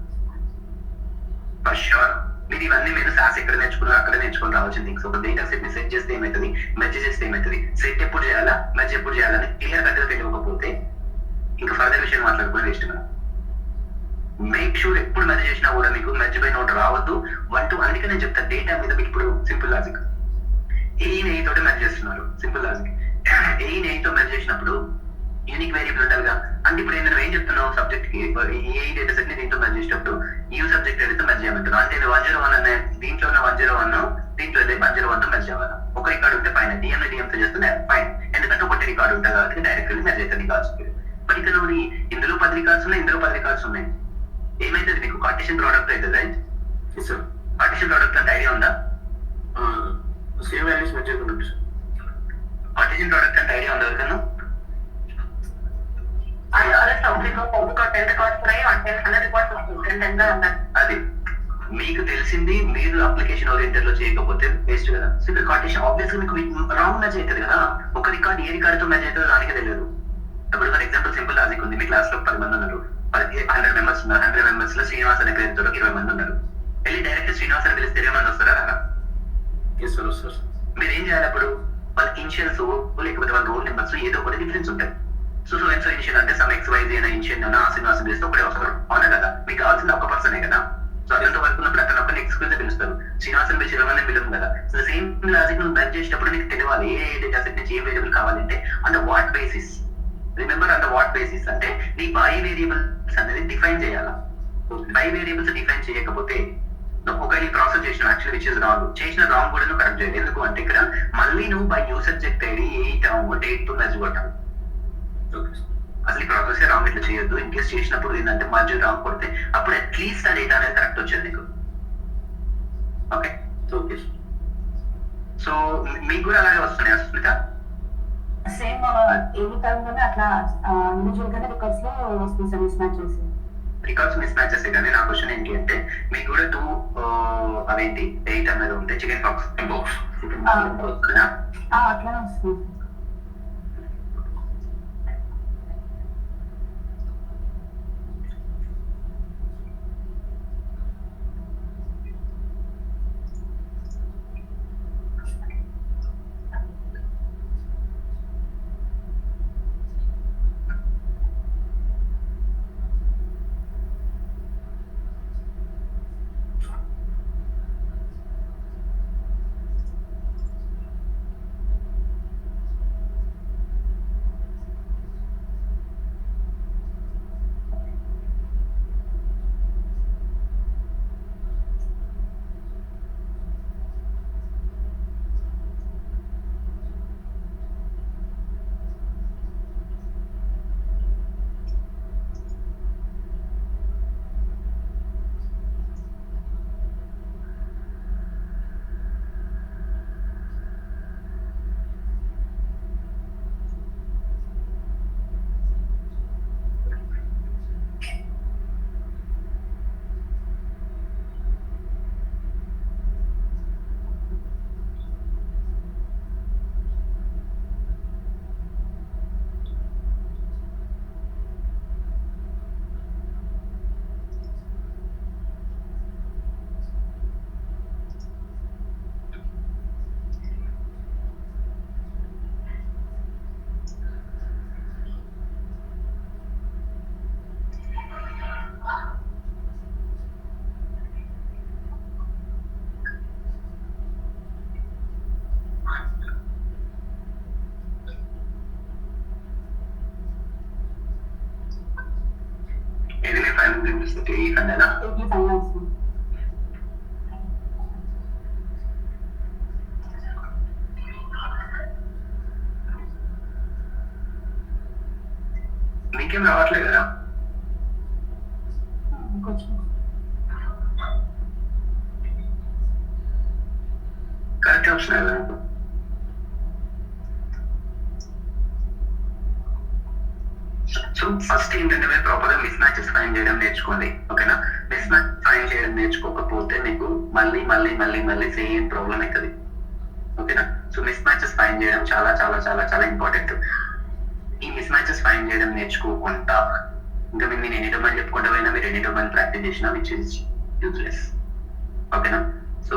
ఫర్ షూర్ మీరు ఇవన్నీ మీరు సాస్ ఎక్కడ నేర్చుకున్నారు అక్కడ నేర్చుకుని రావాల్సిన థింగ్స్. ఒక డేటా సెట్ ని సెట్ చేస్తే ఏమవుతుంది, మెర్జ్ చేస్తే ఏమవుతుంది, సెట్ ఎప్పుడు చేయాలా, మెర్జ్ ఎప్పుడు చేయాలని క్లియర్ కట్ గా తెలియకపోతే ఇంకా ఫర్దర్ విషయం మాట్లాడుకుని వేస్ట్ మనం. మేక్ షూర్ ఎప్పుడు మెర్జ్ చేసినా కూడా మీకు మెర్జ్ బై నోట్ రావద్దు. 1 to అందుకే నేను చెప్తా డేటా మీద మీకు ఇప్పుడు సింపుల్ లాజిక్. A తోటి మెర్జ్ చేస్తున్నారు, సింపుల్ లాజిక్. A తో మెర్జ్ చేసినప్పుడు యూనిక్ వేరియబుల్ ఉండాలిగా. అంటే ఇప్పుడు నేను ఏం చెప్తున్నావు, సబ్జెక్ట్ కి ఏ డేటా సెట్ ని దీంతో మెర్జ్ చేసేటప్పుడు యూ సబ్జెక్ట్ ఏదైతే మెర్జ్ చేయమంటున్నావు. అంటే 101 అనే దీంట్లో ఉన్న 101 దీంట్లో 101 తో మెర్జ్ అవ్వాలి. ఒక రికార్డు ఉంటే పైన డిఎం తో చేస్తే ఫైన్, ఎందుకంటే ఒకటి రికార్డు ఉంటుంది కాబట్టి డైరెక్ట్ వెళ్ళి మెర్జ్ అవుతుంది రికార్డ్స్. బట్ ఇక్కడ నువ్వు ఇందులో 10 రికార్డ్స్ ఉన్నాయి, ఇందులో 10 రికార్డ్స్ ఉన్నాయి, ఏమైతుంది మీకు కార్టేసియన్ ప్రోడక్ట్ అవుతుంది, రైట్? సార్ కార్టేసియన్ ప్రోడక్ట్ అంటే ఐడియా ఉందా? సేమ్ వాల్యూస్ మెర్జ్ అవుతుంది సార్. కార్టేసియన్ ప్రోడక్ట్ అంటే ఐడియా ఉందా ఎవరికన్నా? అది మీకు తెలిసింది, మీరు అప్లికేషన్ ఓరియంటెడ్ లో చేయకపోతే వేస్ట్ కదా. సో ఇక్కడ కార్టేసియన్ ఆబ్వియస్ గా మీకు రాంగ్ మ్యాచ్ అవుతుంది కదా. ఒక రికార్డ్ ఏ రికార్డ్ తో మ్యాచ్ అవుతుందో దానికి తెలియదు. ఇప్పుడు ఫర్ ఎగ్జాంపుల్ సింపుల్ లాజిక్ ఉంది, మీ క్లాస్ లో 10 మంది ఉన్నారు, 100 మెంబర్స్ ఉన్నారు. 100 మెంబర్స్ లో శ్రీనివాస్ అనే పేరుతో 20 మంది ఉన్నారు. వెళ్ళి డైరెక్ట్ శ్రీనివాస్ అని పిలిస్తే 20 మంది వస్తారా రారా? మీరు ఏం చేయాలి అప్పుడు? వాళ్ళ ఇన్షియల్స్ లేకపోతే వాళ్ళ రోల్ నెంబర్స్ ఏదో ఒకటి డిఫరెన్స్ ఉంటాయి. సో ఇన్షియల్ అంటే సమ్ XYZ అనే ఇన్షియల్ శ్రీనివాసం పిలిస్తే ఒకటే వస్తారు, అవునా కదా? మీకు కావాల్సిన ఒక పర్సనే కదా. సో అతనితో వర్క్ ఉన్నప్పుడు అతను ఒక ఎక్స్క్లూజివ్ పిలుస్తారు, శ్రీనివాసం పిలిచి 20 మంది పిలుపు కదా. సో సేమ్ లాజిక్ నువ్వు మెర్జ్ చేసేటప్పుడు నీకు తెలియాలి ఏ డేటా సెట్ నుంచి ఏ వేరియబుల్ కావాలంటే on the what basis. Remember on the what basis అంటే నీ బై వేరియబుల్స్ అనేది డిఫైన్ చేయాలా. బై వేరియబుల్స్ డిఫైన్ చేయకపోతే ఒకవేళ ఈ ప్రాసెస్ చేసిన యాక్చువల్లీ విచ్ ఇస్ రాంగ్, చేసిన రాంగ్ కూడా నువ్వు కరెక్ట్ చేయాలి. ఎందుకు అంటే ఇక్కడ మళ్ళీ నువ్వు by you subject ID A term date తో మెర్జ్ కొట్టాలి. అసలు ఈ ప్రాసెస్ రాంగ్ ఇట్లా చేయొద్దు. ఇన్ కేస్ చేసినప్పుడు ఏంటంటే మధ్య రాంగ్ కొడితే అప్పుడు అట్లీస్ట్ ఆ డేటా అనేది కరెక్ట్ వచ్చేది నీకు. Okay okay. సో మీకు కూడా అలాగే వస్తున్నాయి సుస్మిత? సేమ్ ఎనీ టైంలోనే అట్లా ఇండివిజువల్ గానే రికార్డ్స్ లో వస్తుంది సార్ మిస్ మ్యాచ్ చేసి. రికార్డ్స్ మిస్ మ్యాచెస్ కానీ నా క్వశ్చన్ ఏంటి అంటే మీకు కూడా 2 అవేంటి 8 అనేది ఉంటాయి, చికెన్ బాక్స్ అట్లానే వస్తుంది. ఇది మీ ఫైనల్ చూపిస్తే ఈ ఫైనల్ ఈ ఫైనాన్స్ మీకేం రావట్లేదు కదా? కొంచెం కరెక్ట్ ఆప్షన్ కదా? సో ఫస్ట్ ఏంటంటే మీరు ప్రాపర్ గా మిస్ మ్యాచెస్ ఫైండ్ చేయడం నేర్చుకోండి. ఓకేనా? మిస్ మ్యాచ్ ఫైండ్ చేయడం నేర్చుకోకపోతే మీకు మళ్ళీ మళ్ళీ మళ్ళీ మళ్ళీ సేమ్ ప్రాబ్లం అవుతుంది. ఓకేనా? సో మిస్ మ్యాచెస్ ఫైండ్ చేయడం చాలా చాలా చాలా చాలా ఇంపార్టెంట్. ఈ మిస్ మ్యాచెస్ ఫైండ్ చేయడం నేర్చుకోకుండా ఇంకా మీరు నేను ఎన్ని డొమైన్ చెప్పుకుంటా పోయినా మీరు ఎన్ని డొమైన్ ప్రాక్టీస్ చేసినా విచ్ ఇస్ యూజ్లెస్. ఓకేనా? సో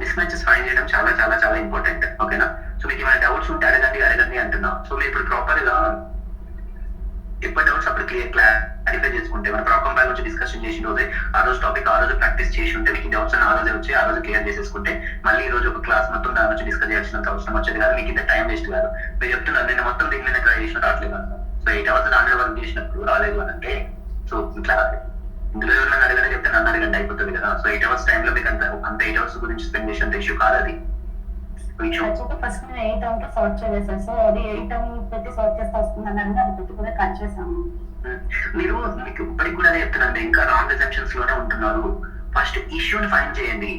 మిస్ మ్యాచెస్ ఫైండ్ చేయడం చాలా చాలా చాలా ఇంపార్టెంట్. ఓకేనా? సో మీకు ఏమైనా డౌట్స్ ఉంటే అడగండి అంటున్నా. సో మీరు ఇప్పుడు ప్రాపర్ గా ఎప్పుడు డౌట్స్ అప్పుడు క్లారిఫై చేసుకుంటే మన ప్రాబ్లం బ్యాగ్ నుంచి డిస్కషన్ చేసిన రోజే ఆ రోజు టాపిక్ ఆ రోజు ప్రాక్టీస్ చేసి ఉంటే మీకు డౌట్స్ అని ఆ రోజే వచ్చి ఆ రోజు క్లియర్ చేసేసుకుంటే మళ్ళీ ఈ రోజు ఒక క్లాస్ మొత్తం దాని నుంచి డిస్కస్ చేయాల్సినంత అవసరం వచ్చేది కాదు. మీకు ఇంత టైం వేస్ట్ కాదు. మీరు చెప్తున్నారు నేను మొత్తం దీని మీద ట్రై చేసిన రావట్లేదు అన్నారు. సో 8 hours దాని మీద వర్క్ చేసినప్పుడు రాలేదు అని అంటే సో ఇట్లా ఇందులో ఎవరైనా అడగనే చెప్తే నన్ను అడగండి అయిపోతుంది కదా. సో 8 hours టైంలో మీకు అంత 8 hours గురించి స్పెండ్ చేసేంత ఇష్యూ కాదు అది. ఫస్ట్ నేను 8 టర్మ్ తో సార్ట్ చేసేసాను. సో అది 8 టర్మ్ పెట్టి సార్ట్ చేస్తే వస్తుంది అన్నాను, అది పెట్టి కూడా కట్ చేసాము. మీరు మీకు ఇప్పటికి కూడా చెప్తున్నాను ఇంకా రాంగ్ అసంప్షన్స్ లోనే ఉంటున్నారు. ఫస్ట్ ఇష్యూని ఫైండ్ చేయండి.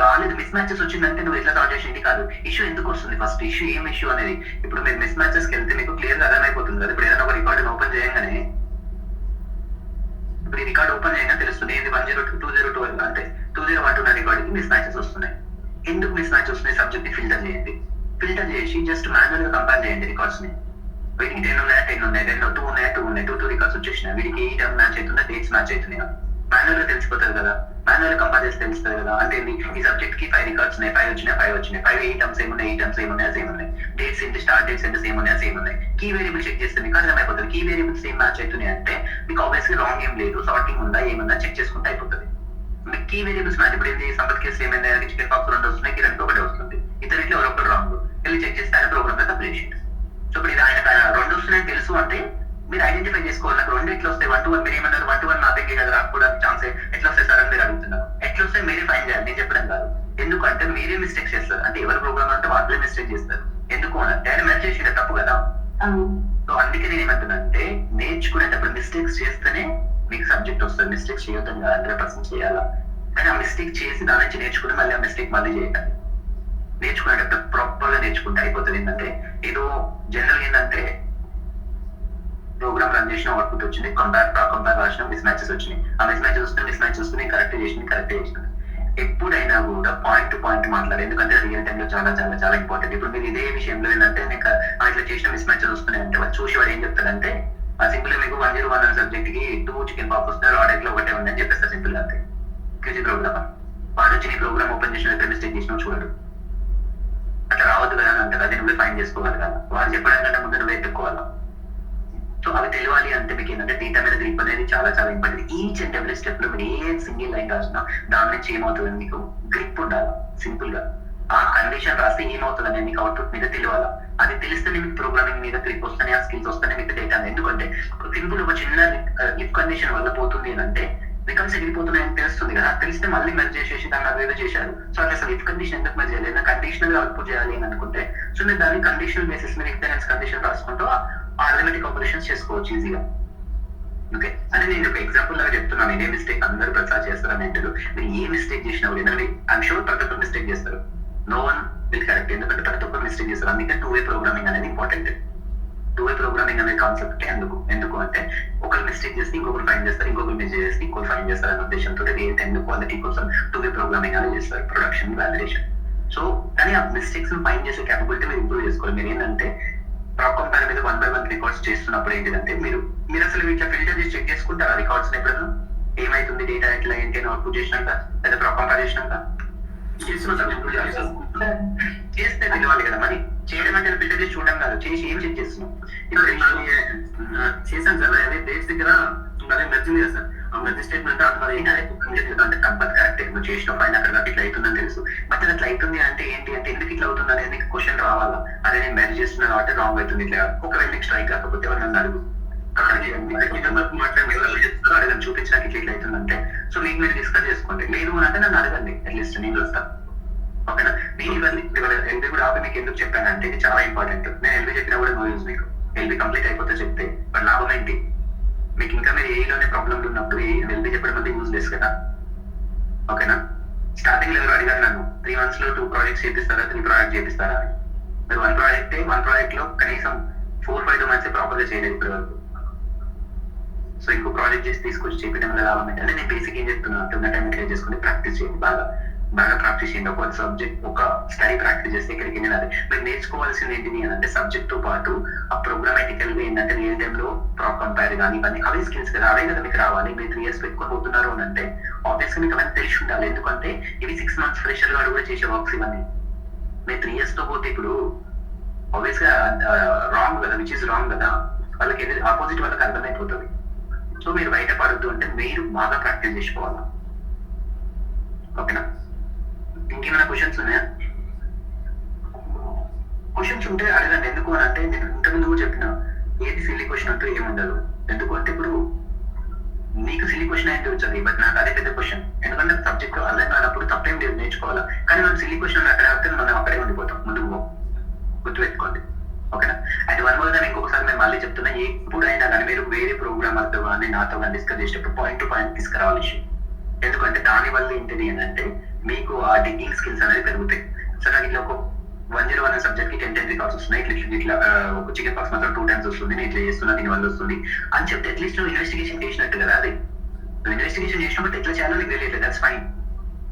రాలేదు మిస్ మ్యాచెస్ వచ్చిందంటే నువ్వు ఎట్లా సాల్వ్ చేసేది కాదు, ఇష్యూ ఎందుకు వస్తుంది, ఫస్ట్ ఇష్యూ ఏం ఇష్యూ అనేది. ఇప్పుడు మీరు మిస్ మ్యాచెస్ కి వెళ్తే మీకు క్లియర్ గా అర్థమైపోతుంది కదా. ఇప్పుడు ఏదైనా ఒక రికార్డు ఓపెన్ చేయగానే ఇప్పుడు ఈ రికార్డ్ ఓపెన్ చేయగానే తెలుస్తుంది ఇది 102 2012 అంటే 2012 నా రికార్డుకి మిస్ మ్యాచెస్ వస్తున్నాయి. ఎందుకు మిస్ మ్యాచ్ వస్తున్నాయి? సబ్జెక్ట్ ని ఫిల్టర్ చేయండి. ఫిల్టర్ చేసి జస్ట్ మాన్యువల్ గా కంపేర్ చేయండి రికార్డ్స్ ని. వీటికి 10 ఉన్నాయా 10 ఉన్నాయి, 2 ఉన్నాయా 2 ఉన్నాయి, 2 రికార్డ్స్ వచ్చేసినాయి. వీడికి ఈ టర్మ్ మ్యాచ్ అవుతుందా, డేట్స్ మ్యాచ్ అవుతున్నాయా మాన్యువల్ గా తెలిసిపోతుంది కదా. మాన్యువల్ కంపేర్ చేసి తెలుస్తుంది కదా. అంటే ఈ సబ్జెక్ట్ కి 5 రికార్డ్స్ ఉన్నాయి, 5 వచ్చినాయి 5 ఈ టర్మ్స్ ఏమున్నాయి, ఈ టర్మ్స్ ఏమున్నాయా సేమ్ ఉన్నాయి, డేట్స్ ఏంటి స్టార్ట్ డేట్స్ ఏంటి సేమ్ ఉన్నాయా సేమ్ ఉన్నాయి. కీ వేరియబుల్ చెక్ చేస్తే మీకు అర్థమైపోతుంది. కీ వేరియబుల్స్ సేమ్ మ్యాచ్ అవుతున్నాయి అంటే మీకు ఆబ్వియస్లీ రాంగ్ ఏం లేదు, సార్టింగ్ ఉందా ఏమన్నా చెక్ చేసుకుంటే అయిపోతుంది. కీ వేరియబుల్స్ మ్యాచ్ ఇప్పుడు ఏంటి సంపత్ కేసు ఏమైంది, చికెన్ పాక్స్ 2 వస్తున్నాయి, కిరణ్ ఒకటి వస్తుంది. ఇద్దరిట్లో ఎవరొకరు రాంగ్ వెళ్ళి చెక్ చేస్తే ఆయన ప్రోగ్రామ్ మీద అప్లై చేసింది. సో ఇప్పుడు ఇది ఆయన 2 వస్తున్నాయని తెలుసు అంటే మీరు ఐడెంటిఫై చేసుకోవాలి. నాకు 2 ఎట్లా వస్తాయి 1 to 1 మీరు ఏమన్నారు 1 to 1 మ్యాపింగ్ కదా రాకపోవడానికి ఛాన్స్ ఎట్లా వస్తాయి సార్ అని మీరు అడుగుతున్నారు. ఎట్లా వస్తాయి మీరే ఫైన్ చేయాలి, నేను చెప్పడం కాదు. ఎందుకంటే మీరే మిస్టేక్ చేస్తారు. అంటే ఎవరి ప్రోగ్రామ్ అంటే వాళ్ళే మిస్టేక్ చేస్తారు. ఎందుకు అంటే ఆయన మెర్జ్ చేసిండే తప్పు కదా. సో అందుకే నేను ఏమంటున్నా అంటే నేర్చుకునేటప్పుడు మిస్టేక్స్ చేస్తేనే మీకు సబ్జెక్ట్ వస్తుంది. మిస్టేక్స్ చేయొద్దని 100% చేయాలా. కానీ ఆ మిస్టేక్ చేసి దాని నుంచి నేర్చుకుని మళ్ళీ ఆ మిస్టేక్ మళ్ళీ చేయకండి. నేర్చుకునేటప్పుడు ప్రాపర్ గా నేర్చుకుంటే అయిపోతుంది. ఏంటంటే ఏదో జనరల్ ఏంటంటే ప్రోగ్రామ్ రన్ చేసిన అవుట్పుట్ వచ్చింది, కంపేర్ రాసిన మిస్ మ్యాచెస్ వచ్చినాయి. ఆ మిస్ మ్యాచెస్ వస్తుంది కరెక్ట్ చేసిన. ఎప్పుడైనా కూడా పాయింట్ టు పాయింట్ మాట్లాడాలి. ఎందుకంటే రియల్ టైమ్ లో చాలా చాలా చాలా ఇంపార్టెంట్. ఇప్పుడు మీరు ఇదే విషయంలో ఏంటంటే నేను ఇట్లా చేసిన మిస్ మ్యాచెస్ వస్తున్నాయి అంటే వాళ్ళు చూసి వాడు ఏం చెప్తారంటే ఆ సింపుల్ మీకు 101 అనే సబ్జెక్ట్ కి 2 చికెన్ పాప్ వస్తున్నారు, ఆర్డర్ లో ఒకటే ఉందని చెప్పేస్తారు సింపుల్ గా. అంతే క్యూజీ ప్రోగ్రామ్ వాడు వచ్చి నీ ప్రోగ్రామ్ ఓపెన్ చేసిన ఎక్కడ మిస్టేక్ చేసినా చూడడు. అట్లా రావద్దు కదా అని అంటారు. అది నువ్వే ఫైన్ చేసుకోవాలి కదా. వాళ్ళు చెప్పడానికంటే ముందు నువ్వే ఎత్తుకోవాలా. సో అవి తెలియాలి అంటే మీకు ఏంటంటే డేటా మీద గ్రిప్ అనేది చాలా చాలా important. Each and every step లో మీరు ఏ సింగిల్ లైన్ రాసినా దాని నుంచి ఏమవుతుంది మీకు గ్రిప్ ఉండాలి. సింపుల్ గా ఆ కండిషన్ రాస్తే ఏమవుతుంది అనేది మీకు అవుట్పుట్ మీద తెలియాలా. అది తెలిస్తేనే మీకు ప్రోగ్రామింగ్ మీద గ్రిప్ వస్తాయి, ఆ స్కిల్స్ వస్తాయి మీకు డేటా. ఎందుకంటే సింపుల్ ఒక చిన్న లిఫ్ కండిషన్ వల్ల పోతుంది అంటే రికల్స్ ఎగిరిపోతున్నాయని తెలుస్తుంది కదా. తెలిస్తే మళ్ళీ మెర్జ్ చేసేసి దాన్ని అవేదో చేశారు. సో అట్లా అసలు లిఫ్ కండిషన్ ఎందుకు మెర్జ్ చేయాలి, ఏదైనా కండిషనల్ అవుట్పుట్ చేయాలి అని అనుకుంటే సో నేను దాన్ని కండిషనల్ బేసిస్ మీద ఎక్స్పీరియన్స్ కండిషన్ రాసుకుంటూ ఆర్థమెటిక్ ఆపరేషన్స్ చేసుకోవచ్చు ఈజీగా. ఓకే అంటే నేను ఒక ఎగ్జాంపుల్ లాగా చెప్తున్నాను. ఇదే మిస్టేక్ అందరూ ప్రసాద్ చేస్తారని ఏంటో మీరు ఏ మిస్టేక్ చేసినా కూడా ఎందుకంటే ఐఎమ్ షూర్ ప్రతి ఒక్కరు మిస్టేక్ చేస్తారు. No one will correct. ఎందుకంటే ప్రతి ఒక్కరు మిస్టేక్ చేస్తారు. అందుకే 2-way ప్రోగ్రామింగ్ అనేది ఇంపార్టెంట్. 2-way ప్రోగ్రామింగ్ అనే కాన్సెప్ట్ ఎందుకు అంటే ఒకరు మిస్టేక్ చేస్తే ఇంకొకరు ఫైన్ చేస్తారు, ఇంకొకరు మిస్టేక్ చేస్తే ఇంకొకరు ఫైన్ చేస్తారు అనే ఉద్దేశంతో రియల్ టైమ్ క్వాలిటీ కోసం 2-way ప్రోగ్రామింగ్ అనేది చేస్తారు, ప్రొడక్షన్ వాలిడేషన్. సో కానీ ఆ మిస్టేక్స్ ఫైన్ చేసే క్యాపబిలిటీ మీరు ఇంప్రూవ్ చేసుకోవాలి. మీరు ఏంటంటే ప్రాప్ కంపేర్ మీద 1 by 1 రికార్డ్స్ చేస్తున్నప్పుడు ఏంటంటే మీరు అసలు ఇట్లా ఫిల్టర్ చేసి చెక్ చేసుకుంటారు ఆ రికార్డ్స్ ఎప్పుడైనా ఏమైతుంది డేటా ఎట్లా ఏంటి అని అవుట్పుట్ చేసినాక లేదా ప్రాప్ కంపేర్ చేసినాక చేస్తే తెలియాలి కదా. మరి చేయడం అంటే ఫిల్టర్ చేసి చూడడం కాదు, చేసి ఏం చెక్ చేస్తున్నాం. చేశాను సార్. అదే డేట్స్ దగ్గర అదే నచ్చింది కదా సార్. ఆ మెర్జ్ స్టేట్మెంట్ అంటే కంపల్ కరెక్ట్ నువ్వు చేసిన ఫైన్ అక్కడ ఇట్లా అవుతుందని తెలుసు. బట్ అట్లా అవుతుంది అంటే ఏంటి అంటే ఎందుకు ఇట్లా అవుతుంది అనేది నీకు క్వశ్చన్ రావాలా. అదే నేను మెర్జ్ చేస్తున్నాను అంటే రాంగ్ అవుతుంది ఇట్లా. ఒకవేళ నీకు స్ట్రైక్ కాకపోతే ఎవరు నన్ను అడుగు అడగండి చూపించడానికి ఇట్లా అవుతుందంటే సో మీకు మీరు డిస్కస్ చేసుకోండి. లేదు అని అంటే నన్ను అడగండి, అట్లీస్ట్ నేను వస్తాను. ఓకేనా? నేను ఇవన్నీ ఎల్బీ కూడా ఆపి మీకు ఎందుకు చెప్పానంటే ఇది చాలా ఇంపార్టెంట్. నేను ఎల్బీ చెప్పినా కూడా నో యూజ్. మీకు ఎల్బీ కంప్లీట్ అయిపోతే చెప్తే బట్ లాభం ఏంటి? మీకు ఇంకా మీరు ఏలోనే ప్రాబ్లమ్లు ఉన్నప్పుడు ఎల్బీ చెప్పడం అంటే యూజ్ లెస్ కదా. ఓకేనా? స్టార్టింగ్ లో ఎవరు అడిగారు నన్ను 3 months లో 2 projects చేపిస్తారా, 3 projects చేపిస్తారా అని. మీరు 1 project లో కనీసం 4-5 months ప్రాపర్ గా చేయలేదు ఇప్పటి వరకు. సో ఇంకో ప్రాజెక్ట్ చేసి తీసుకొచ్చి చేపించడం వల్ల లాభం ఏంటంటే నేను బేసిక్ ఏం చెప్తున్నాను అంటే ఉన్న టైం క్లియర్ చేసుకుని ప్రాక్టీస్ చేయండి. బాగా ప్రాక్టీస్ చేయండి. ఒక సబ్జెక్ట్ ఒక స్టడీ ప్రాక్టీస్ చేస్తే ఇక్కడికి నేను అది మీరు నేర్చుకోవాల్సింది ఏంటిది అంటే సబ్జెక్ట్ తో పాటు ఆ ప్రోగ్రామాటికల్ గా ఏంటంటే రియల్ టైమ్ లో ప్రాప్ కంపేర్ కానీ ఇవన్నీ అవే స్కిల్స్ కదా, అవే కదా మీకు రావాలి. మీరు 3 years పెట్టుకొని పోతున్నారు అని అంటే ఆబ్వియస్ గా మీకు అవన్నీ తెలిసి ఉండాలి. ఎందుకంటే ఇవి 6 months ఫ్రెషర్ వాడు కూడా చేసే వర్క్స్ ఇవన్నీ. మీరు 3 years తో పోతే ఇప్పుడు ఆబ్వియస్ గా రాంగ్ కదా, విచ్ ఇస్ రాంగ్ కదా, వాళ్ళకి ఆపోజిట్ వాళ్ళకి అర్థమైపోతుంది. సో మీరు బయట పడద్దు అంటే మీరు బాగా ప్రాక్టీస్ చేసుకోవాలా. ఓకేనా? ఇంకేమైనా క్వశ్చన్స్ ఉన్నాయా? క్వశ్చన్స్ ఉంటే అడగండి. ఎందుకు అని అంటే నేను ఇంతకుముందు కూడా చెప్పిన ఏది సిల్లీ క్వశ్చన్ అంటూ ఏముండదు. ఎందుకు అంటే ఇప్పుడు నీకు సిల్లీ క్వశ్చన్ అయితే వచ్చేది బట్ నాకు అదే పెద్ద క్వశ్చన్. ఎందుకంటే సబ్జెక్ట్ అర్థం కానప్పుడు తప్పేం లేదు, నేర్చుకోవాలా. కానీ మనం సిల్లీ క్వశ్చన్ అక్కడ ఆపితే మనం అక్కడే ఉండిపోతాం. ముందుకు గుర్తుపెట్టుకోండి. ఓకేనా? అండ్ వన్ మోర్ దాన్ని ఇంకొకసారి నేను మళ్ళీ చెప్తున్నా, ఎప్పుడైనా కానీ మీరు వేరే ప్రోగ్రామర్తో కానీ నాతో కానీ డిస్కస్ చేసేటప్పుడు పాయింట్ టు పాయింట్ తీసుకురావాలి ఇష్యూ. ఎందుకంటే దాని వల్ల ఏంటిది అంటే మీకు ఆ డిగ్గింగ్ స్కిల్స్ అనేది పెరుగుతాయి. సో నాకు ఇట్లా ఒక 101 సబ్జెక్ట్ కి 10 రికార్డ్స్ వస్తున్నాయి, ఇట్లా ఒక చికెన్ బాక్స్ మాత్రం 2 times వస్తుంది, నేను ఇట్లా చేస్తున్నా దీని వల్ల వస్తుంది అని చెప్తే అట్లీస్ట్ నువ్వు ఇన్వెస్టిగేషన్ చేసినట్టు కదా. అది నువ్వు ఇన్వెస్టిగేషన్ చేసినప్పుడు ఎట్లా చేయాలో నీకు తెలియట్లేదు, దట్స్ ఫైన్.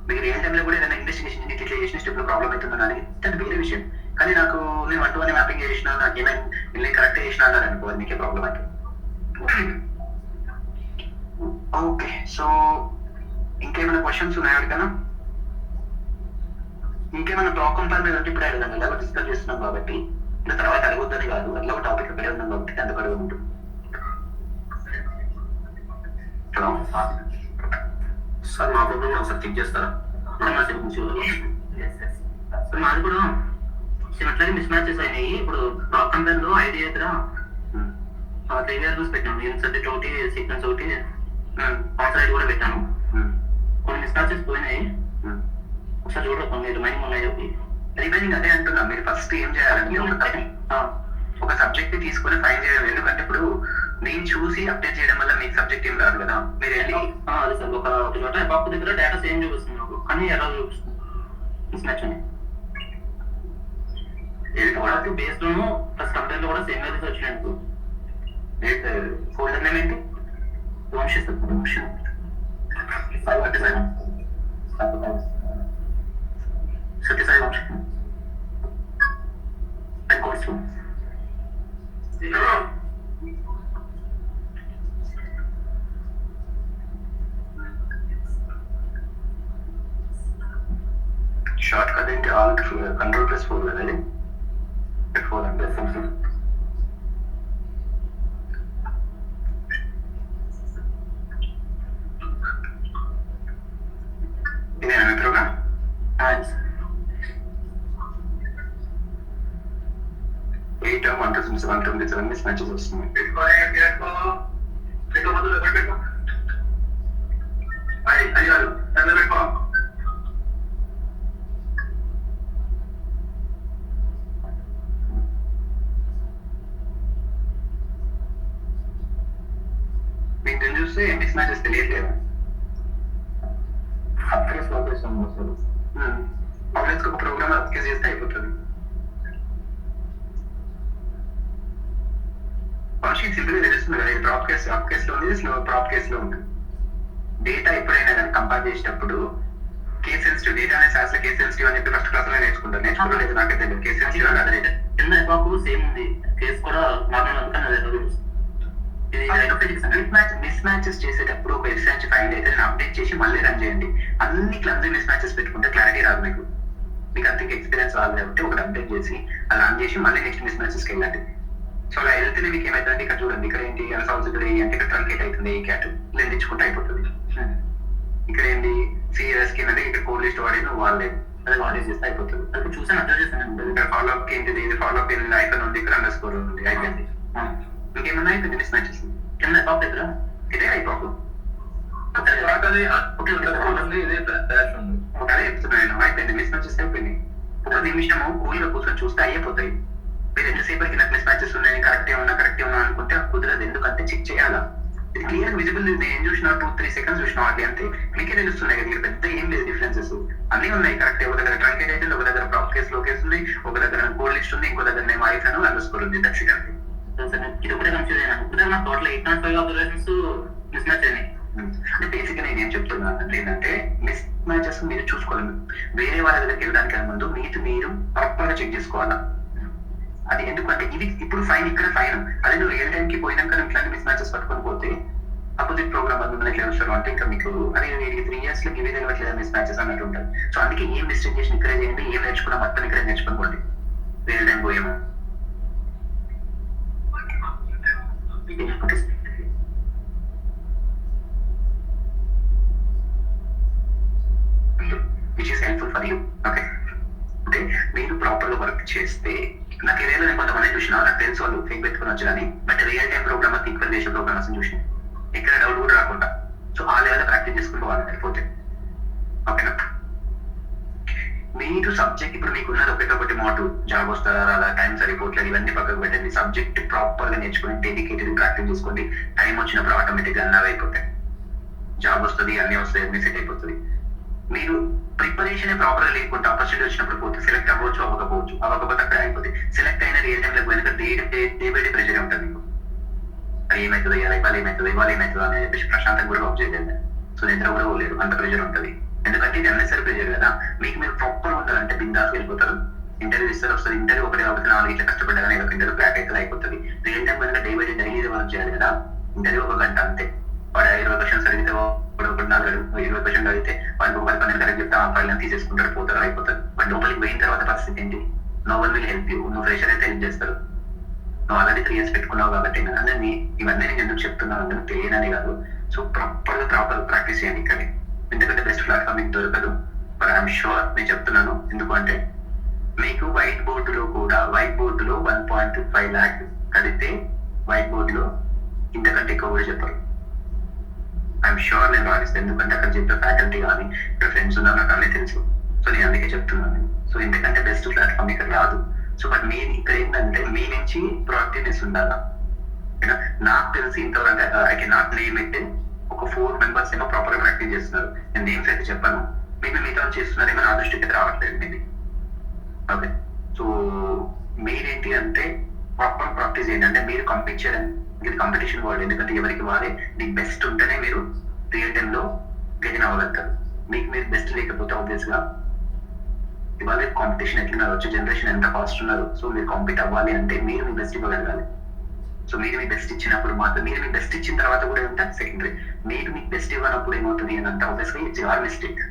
మీకు రియల్ టైంలో కూడా ఏదైనా ఇన్వెస్టిగేషన్ ఇట్లా చేసిన స్టెప్ లో ప్రాబ్లం అవుతుందని అనేది అది వేరే విషయం. కానీ నాకు నేను 1-to-1 మ్యాపింగ్ చేసినా, నాకు ఏమైనా నేను కరెక్ట్ చేసినా అన్నారు అనుకో, అది మీకే ప్రాబ్లం అయితే. ఓకే, సో ఇంకేమైనా క్వశ్చన్స్ ఉన్నాయా అడిగాను? ఇంకేమైనా బ్లాక్ కంపేర్ మీద ఇప్పుడే అడగండి. ఎలాగో డిస్కస్ చేస్తున్నాం కాబట్టి ఇంకా తర్వాత అడగొద్దని కాదు, అట్లా ఒక టాపిక్ ఇక్కడే ఉన్నాం కాబట్టి అందుకు అడగమంటుంది. హలో సార్ మా ప్రోగ్రామ్ ఒకసారి చెక్ చేస్తారా? మాది కూడా అట్లాగే మిస్ మ్యాచెస్ అయినాయి. ఇప్పుడు బ్లాక్ కంపేర్ లో ఐడియా దగ్గర 3 వేరియబుల్స్ పెట్టాను. యూనిట్ సబ్జెక్ట్ ఒకటి, సీక్వెన్స్ ఒకటి, ఆన్సర్ ఐడి కూడా పెట్టాను. కొన్ని మిస్ మ్యాచెస్ పోయినాయి. ఒకసారి చూడరు కొన్ని రిమైనింగ్ ఉన్నాయి. రిమైనింగ్ అదే అంటున్నా, మీరు ఫస్ట్ ఏం చేయాలంటే ఒక సబ్జెక్ట్ ని తీసుకొని ఫైన్ చేయడం. ఎందుకంటే ఇప్పుడు నేను చూసి అప్డేట్ చేయడం వల్ల మీకు సబ్జెక్ట్ ఏం రాదు కదా. మీరు వెళ్ళి అదే సార్ ఒక చోట బాపు దగ్గర డేటా సేమ్ చూపిస్తుంది నాకు, కానీ ఎలా చూపిస్తుంది మిస్ మ్యాచ్ అని. బేస్ లోను ప్లస్ కంపేర్ లో కూడా సేమ్ వాల్యూస్ వచ్చినాయి. ఫోల్డర్ నేమ్ ఏంటి? Vamshi sir, Vamshi 35 Vamshi and course. Shortcut ఏంటి? ఆల్ట్ Ctrl+4 కదా ఇది. 4 అంటే ఇదేనా మీ ప్రోగ్రామ్? 8-1-7 మిస్ మ్యాచెస్ వస్తున్నాయి. మీకు చూస్తే మిస్ మ్యాచెస్ తెలియట్లేదా? అప్డేట్స్ ఒక ప్రోగ్రామ్ అప్కేస్ చేస్తే అయిపోతుంది. కాన్షియస్ సింపుల్గా తెలుస్తుంది కదా, ఇది ప్రాప్ కేస్ అప్ కేస్ లో ఉంది, స్లో ప్రాప్ కేస్ లో ఉంది. డేటా ఎప్పుడైనా కానీ కంపేర్ చేసేటప్పుడు కేస్ సెన్సిటివ్ డేటా అనే శాస్త్ర కేస్ సెన్సిటివ్ అని చెప్పి ఫస్ట్ క్లాస్ లో నేర్చుకుంటాను. నేర్చుకోలేదు నాకే తెలియదు కేస్ సెన్సిటివ్ అని అదే కింద ఎపాకు సేమ్ ఉంది, కేస్ కూడా నార్మల్ అనుకున్నది. మిస్ మ్యాచెస్ చేసేటప్పుడు ఒక రీసెర్చ్ ఫైండ్ అయితే అప్డేట్ చేసి మళ్ళీ రన్ చేయండి. అన్ని క్లమ్జీ మిస్ మ్యాచెస్ పెట్టుకుంటే క్లారిటీ రాదు మీకు. మీకు అంత ఎక్స్పీరియన్స్ రాదు కాబట్టి ఒకటి అప్డేట్ చేసి అది రన్ చేసి మళ్ళీ నెక్స్ట్ మిస్ మ్యాచెస్కి వెళ్ళండి. సో అలా వెళ్తేనే మీకు ఏమైతుందంటే ఇక్కడ చూడండి, ఇక్కడ ఏంటి అన్సాల్వ్స్, ఇక్కడ అంటే ఇక్కడ ట్రంకేట్ అవుతుంది, ఈ క్యాట్ లెంత్ ఇచ్చుకుంటే అయిపోతుంది. ఇక్కడ ఏంటి సిఎస్కి అంటే ఇక్కడ కోడ్ లిస్ట్ వాడి నువ్వు వాడలేదు, అది వాడేసి చేస్తే అయిపోతుంది. అది చూసాను, అర్థం చేస్తాను. ఇక్కడ ఫాలో అప్ ఏంటిది, ఇది ఫాలో అప్ ఏంటి, ఐకన్ ఉంది, ఇక్కడ అండర్ స్కోర్ ఉంది, అయిపోయింది. ఇంకేమన్నా అయిపోయింది మిస్ మ్యాచెస్. షాప్ దగ్గర ఇదే అయిపోకు అదే చెప్తున్నాను. అయిపోయింది, మిస్ మ్యాచెస్ అయిపోయింది. ఒక నిమిషము కూల్గా కూర్చొని చూస్తే అయిపోతాయి. మీరు ఎంతసేపటికి నాకు మిస్ మ్యాచెస్ ఉన్నాయి, కరెక్టే ఉన్నా అనుకుంటే కుదరదు. ఎందుకంటే చెక్ చేయాలా, ఇది క్లియర్ విజిబుల్. నేను చూసిన 2-3 సెకండ్స్ చూసిన వాటి అంతే మీకే తెలుస్తున్నాయి కదా, ఇక్కడ పెద్ద ఏం లేదు డిఫరెన్సెస్, అన్ని ఉన్నాయి కరెక్ట్. ఒక దగ్గర ట్రంకేట్ అయితే, ఒక దగ్గర ప్రాప్ కేసు లో కేసు ఉంది, ఒక దగ్గర కోడ్ లిస్ట్ ఉంది, ఇంకో దగ్గర నేను ఐఫోన్ అండర్స్కోర్ ఉంది. దట్స్ ఇట్ అంతే. ఇది ఒకటే కన్ఫ్యూజ్ అయినా. ఇప్పుడు నాకు టోటల్ 8.5 అబ్జర్వేషన్స్ మిస్ మ్యాచ్ అయినాయి. అంటే బేసిక్ గా నేను ఏం చెప్తున్నాను అంటే ఏంటంటే, మిస్ మ్యాచెస్ మీరు చూసుకోవాలి. వేరే వాళ్ళ దగ్గరికి వెళ్ళడానికి ముందు మీరు ప్రాపర్ గా చెక్ చేసుకోవాలా. అది ఎందుకంటే ఇది ఇప్పుడు ఫైన్, ఇక్కడ ఫైన్. అదే నువ్వు రియల్ టైం కి పోయినాక ఇట్లాంటి మిస్ మ్యాచెస్ పట్టుకొని పోతే అపోజిట్ ప్రోగ్రామ్ అది ఎట్లా వస్తారు అంటే ఇంకా మీకు అదే 3 years లో ఇవి తెలియట్లేదు మిస్ మ్యాచెస్ అన్నట్టు ఉంటుంది. సో అందుకే ఏం మిస్టేక్ చేసి ఇక్కడే చేయండి, ఏం నేర్చుకున్నా మొత్తం ఇక్కడే నేర్చుకోండి రియల్ టైం పోయేమో. Which is helpful for you. Okay, అంటే మీరు ప్రాపర్ గా వర్క్ చేస్తే, నా కెరీర్ లో కొంతమంది చూసిన, నాకు తెలుసు వాళ్ళు ఫేక్ పెట్టుకుని వచ్చు కానీ, but real time programmers, equal ratio programmers చూసిన ఎక్కడ డౌట్ కూడా రాకుండా. సో ఆ లెవెల్ ప్రాక్టీస్ చేసుకుంటూ వాళ్ళు అయిపోతే ఓకేనా. మీరు సబ్జెక్ట్ ఇప్పుడు మీకు ఉన్నది ఒకటి మోటు, జాబ్ వస్తారా అలా టైం సరిపోవట్లేదు, ఇవన్నీ పక్కకు పెట్టండి. సబ్జెక్ట్ ప్రాపర్ గా నేర్చుకుని డెడికేటెడ్ ప్రాక్టీస్ చేసుకోండి. టైం వచ్చినప్పుడు ఆటోమేటిక్ గా అన్నవి అయిపోతాయి. జాబ్ వస్తుంది, అన్ని వస్తాయి, అన్ని సెట్ అయిపోతుంది. మీరు ప్రిపరేషన్ ప్రాపర్ గా లేకుంటే ఆపర్చునిటీ వచ్చినప్పుడు పోతే సెలెక్ట్ అవ్వచ్చు, అవ్వకపోతే అక్కడ అయిపోతుంది. సెలెక్ట్ అయిన రియల్ టైం లో పోయినాక డే బై డే ప్రెషర్ ఉంటుంది మీకు. అది ఏమవుతుంది, ఇవాళ ఏమవుతుందో అని చెప్పేసి ప్రశాంతంగా కూడా వర్క్ చేయలేదు. సో నిద్ర కూడా పోలేదు, అంత ప్రెషర్ ఉంటుంది. ఎందుకంటే ఇది అన్నెసరీ ప్రెషర్ కదా. మీకు మీరు ప్రాపర్ ఉండాలంటే బిందాస్ వెళ్ళిపోతారు. ఇంటర్వ్యూ ఇస్తారు, వస్తుంది. ఇంటర్వ్యూ ఒకటి కాబట్టి 4 ఇట్లా కష్టపడ్డా కానీ ఒక ఇంటర్వ్యూ క్రాక్ అయితే అయిపోతుంది. రియల్ టైం కనుక day by day daily work చేయాలి కదా. ఇంటర్వ్యూ 1 గంట అంతే. వాడు 20 క్వశ్చన్స్ అడిగితే, 20 క్వశ్చన్లు అడిగితే వాళ్ళు 10 కరెక్ట్ చెప్తే ఆ ఫైల్ తీసేసుకుంటారు, పోతారు, అయిపోతారు. బట్ లోపలికి పోయిన తర్వాత పరిస్థితి ఏంటి? No one will help you. నువ్వు ఫ్రెషర్ అయితే హెల్ప్ చేస్తారు. నువ్వు ఆల్రెడీ 3 years పెట్టుకున్నావు కాబట్టి. అన్నీ ఇవన్నీ నేను ఎందుకు చెప్తున్నాను అంటే తెలియనని కాదు. సో ప్రాపర్ ప్రాక్టీస్ చేయండి ఇక్కడే. ఎందుకంటే బెస్ట్ ప్లాట్ఫామ్ మీకు దొరకదు. బట్ ఐఎమ్ షూర్ నేను చెప్తున్నాను. ఎందుకంటే మీకు వైట్ బోర్డులో 1.5 lakh కడితే వైట్ బోర్డులో ఇంతకంటే ఎక్కువ కూడా చెప్పరు. ఐఎమ్ షూర్ నేను రాగిస్తాను. ఎందుకంటే అక్కడ చెప్పే ఫ్యాకల్టీ కానీ ఇక్కడ ఫ్రెండ్స్ ఉన్నారు, నాకు అన్నీ తెలుసు. సో నేను అందుకే చెప్తున్నాను. సో ఎందుకంటే బెస్ట్ ప్లాట్ఫామ్ ఇక్కడ రాదు. సో బట్ మీరు ఇక్కడ ఏంటంటే మీ నుంచి ప్రొడక్టివ్నెస్ ఉండాలా. నాకు తెలిసి ఇంతవరకు I can not name it, ఒక 4 members ఏమో ప్రాపర్ గా ప్రాక్టీస్ చేస్తున్నారు. నేను నేమ్స్ అయితే చెప్పాను, మేబీ మిగతా చేస్తున్నారేమో నా దృష్టికి అయితే రావట్లేదు మేబీ. ఓకే, సో మీరేంటి అంటే ప్రాపర్ ప్రాక్టీస్ చేయండి. అంటే మీరు కంపీట్ చేయడానికి, ఇది కాంపిటీషన్ వరల్డ్. ఎందుకంటే ఎవరికి వారే ది బెస్ట్ ఉంటేనే మీరు రియల్ టైమ్ లో గెయిన్ అవ్వగలుగుతారు. మీకు మీరు బెస్ట్ లేకపోతే ఆబ్వియస్ గా ఇవాళ కాంపిటీషన్ ఎట్లున్నారు, వచ్చే జనరేషన్ ఎంత ఫాస్ట్ ఉన్నారు. సో మీరు కాంపీట్ అవ్వాలి అంటే మీరు మీ బెస్ట్ ఇవ్వగలగాలి. సో మీరు మీ బెస్ట్ ఇచ్చినప్పుడు మాత్రం, మీరు మీ బెస్ట్ ఇచ్చిన తర్వాత కూడా ఉంటుంది సెకండరీ. మీరు మీకు బెస్ట్ ఇవ్వనప్పుడు ఏమవుతుంది అని అంటే ఆబ్వియస్గా ఇట్స్ యువర్ మిస్టేక్.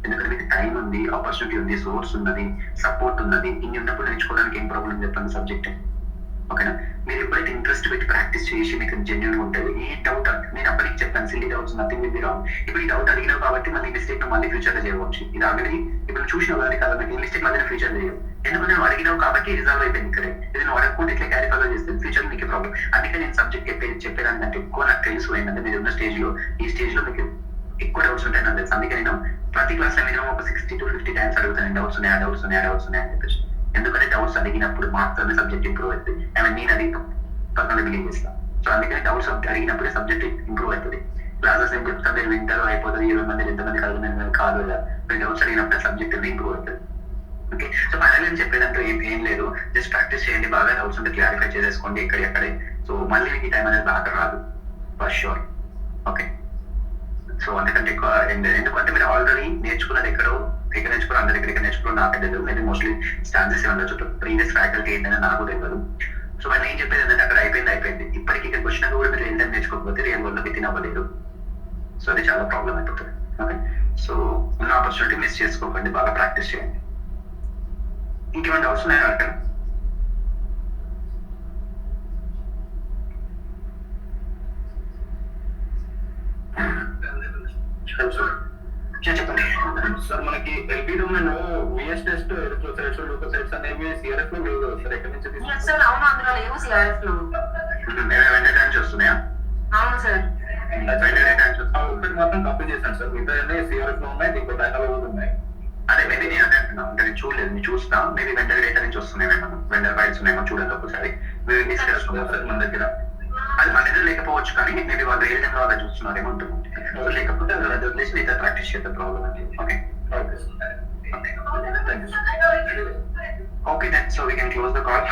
ఎందుకంటే మీకు టైం ఉంది, ఆపర్చునిటీ ఉంది, సోర్స్ ఉన్నది, సపోర్ట్ ఉన్నది. ఇన్ని ఉన్నప్పుడు నేర్చుకోవడానికి ఏం ప్రాబ్లం చెప్పండి సబ్జెక్ట్. ఓకేనా, మీరు ఎప్పుడైతే ఇంట్రెస్ట్ పెట్టి ప్రాక్టీస్ చేసి మీకు జెన్యూన్ ఉంటుంది, ఏ డౌట్ నేను అప్పటికి చెప్పాను, silly doubts nothing will be wrong. ఇప్పుడు ఈ డౌట్ అడిగినావు కాబట్టి మళ్ళీ మిస్టేక్ మళ్ళీ ఫ్యూచర్ లో చేయవచ్చు. ఇది ఆల్రెడీ ఇప్పుడు చూసినావు కానీ కదా, మీకు మిస్టేక్ మళ్ళీ ఫ్యూచర్ చేయవు. ఎందుకంటే నువ్వు అడిగినావు కాబట్టి రిజాల్వ్ అయిపోయింది ఇక్కడే. ఇది నువ్వు అడగకుండా ఇట్లా క్యారీ ఫాలో చేస్తే ఫ్యూచర్ మీకు ప్రాబ్లం. అందుకే నేను సబ్జెక్ట్ చెప్పేదానికంటే ఎక్కువ నాకు తెలుసు ఏంటంటే, మీరు ఉన్న స్టేజ్ లో, ఈ స్టేజ్ లో మీకు ఎక్కువ డౌట్స్ ఉంటాయి నాకు తెలుసు. అందుకే నేను ప్రతి క్లాస్ లో మినిమం ఒక 60 to 50 times అడుగుతాను, డౌట్స్ ఉన్నాయని చెప్పేసి. ఎందుకంటే డౌట్స్ అడిగినప్పుడు మాత్రమే సబ్జెక్ట్ ఇంప్రూవ్ అవుతుంది. నేను అది పర్సనల్ బిలీవ్ చేస్తాను. సో అందుకని డౌట్స్ అడిగినప్పుడే సబ్జెక్ట్ ఇంప్రూవ్ అవుతుంది. క్లాసెస్ ఏం చెప్తాను, మీరు వింటారు అయిపోతుంది. 20 మంది 20 కలుగుతుంది కాదు కదా. మీరు డౌట్స్ అడిగినప్పుడు సబ్జెక్ట్ ఇంప్రూవ్ అవుతుంది. ఓకే, సో ఫైనల్ నేను చెప్పేదంటూ ఏం లేదు. జస్ట్ ప్రాక్టీస్ చేయండి, బాగా డౌట్స్ ఉంటే క్లారిఫై చేసేసుకోండి ఎక్కడెక్కడే. సో మళ్ళీ మీకు ఈ టైం అనేది బాగా రాదు ఫర్ షూర్. ఓకే, సో అందుకంటే ఎక్కువ ఎందుకంటే మీరు ఆల్రెడీ నేర్చుకున్నది ఎక్కడ నేర్చుకున్నారు, అందరి దగ్గర నేర్చుకున్నారు. నాకు తెలియదు, నేను మోస్ట్లీ స్టాన్సెస్ ఏమన్నా చుట్టూ ప్రీవియస్ ఫ్యాకల్టీ ఏంటనే నాకు తెలియదు. సో మరి నేను చెప్పేది ఏంటంటే అక్కడ అయిపోయింది. ఇప్పటికీ ఇక్కడికి వచ్చినాక కూడా మీరు రియల్ టైం నేర్చుకోకపోతే రియల్ వరల్డ్ లో వితిన్ అవ్వలేదు. సో అది చాలా ప్రాబ్లం అయిపోతుంది. ఓకే, సో ఉన్న ఆపర్చునిటీ మిస్ చేసుకోకండి, బాగా ప్రాక్టీస్ చేయండి. ఇంకేమైనా డౌట్స్ ఉన్నాయా అక్కడ? చెప్పండి సార్. మనకి LB domain VS test, erythrocytes, leucocytes అనేవి సిఆర్ఎఫ్ లో లేవు కదా సార్? ఎక్కడి నుంచి సార్? అవును, అందులో లేవు సిఆర్ఎఫ్ లో. నుంచి వస్తున్నాయా? అవును సార్. ఒకటి మాత్రం కాపీ చేశాను సార్, మిగతా సిఆర్ఎఫ్ లో ఉన్నాయి, దీంట్లో డేటాలో కూడా ఉన్నాయి. అదే మేబీ నేను అదే అంటున్నాను, అంటే నేను చూడలేదు, నేను చూస్తా, మేబీ వెంటనే డేటా నుంచి వస్తున్నాయేమో, వెంటనే ఫైల్స్ ఉన్నాయేమో చూడదు ఒకసారి డిస్కస్ సార్ మన దగ్గర. అది మన దగ్గర లేకపోవచ్చు కానీ మేబీ వాళ్ళు ఏ విధంగా వాళ్ళు చూస్తున్నారేమో అంటున్నాను. లేకపోతే అది వదిలేసి మిగతా ప్రాక్టీస్ చేస్తే ప్రాబ్లం అండి. Okay okay sir, thank you sir. Okay then so we can close the call.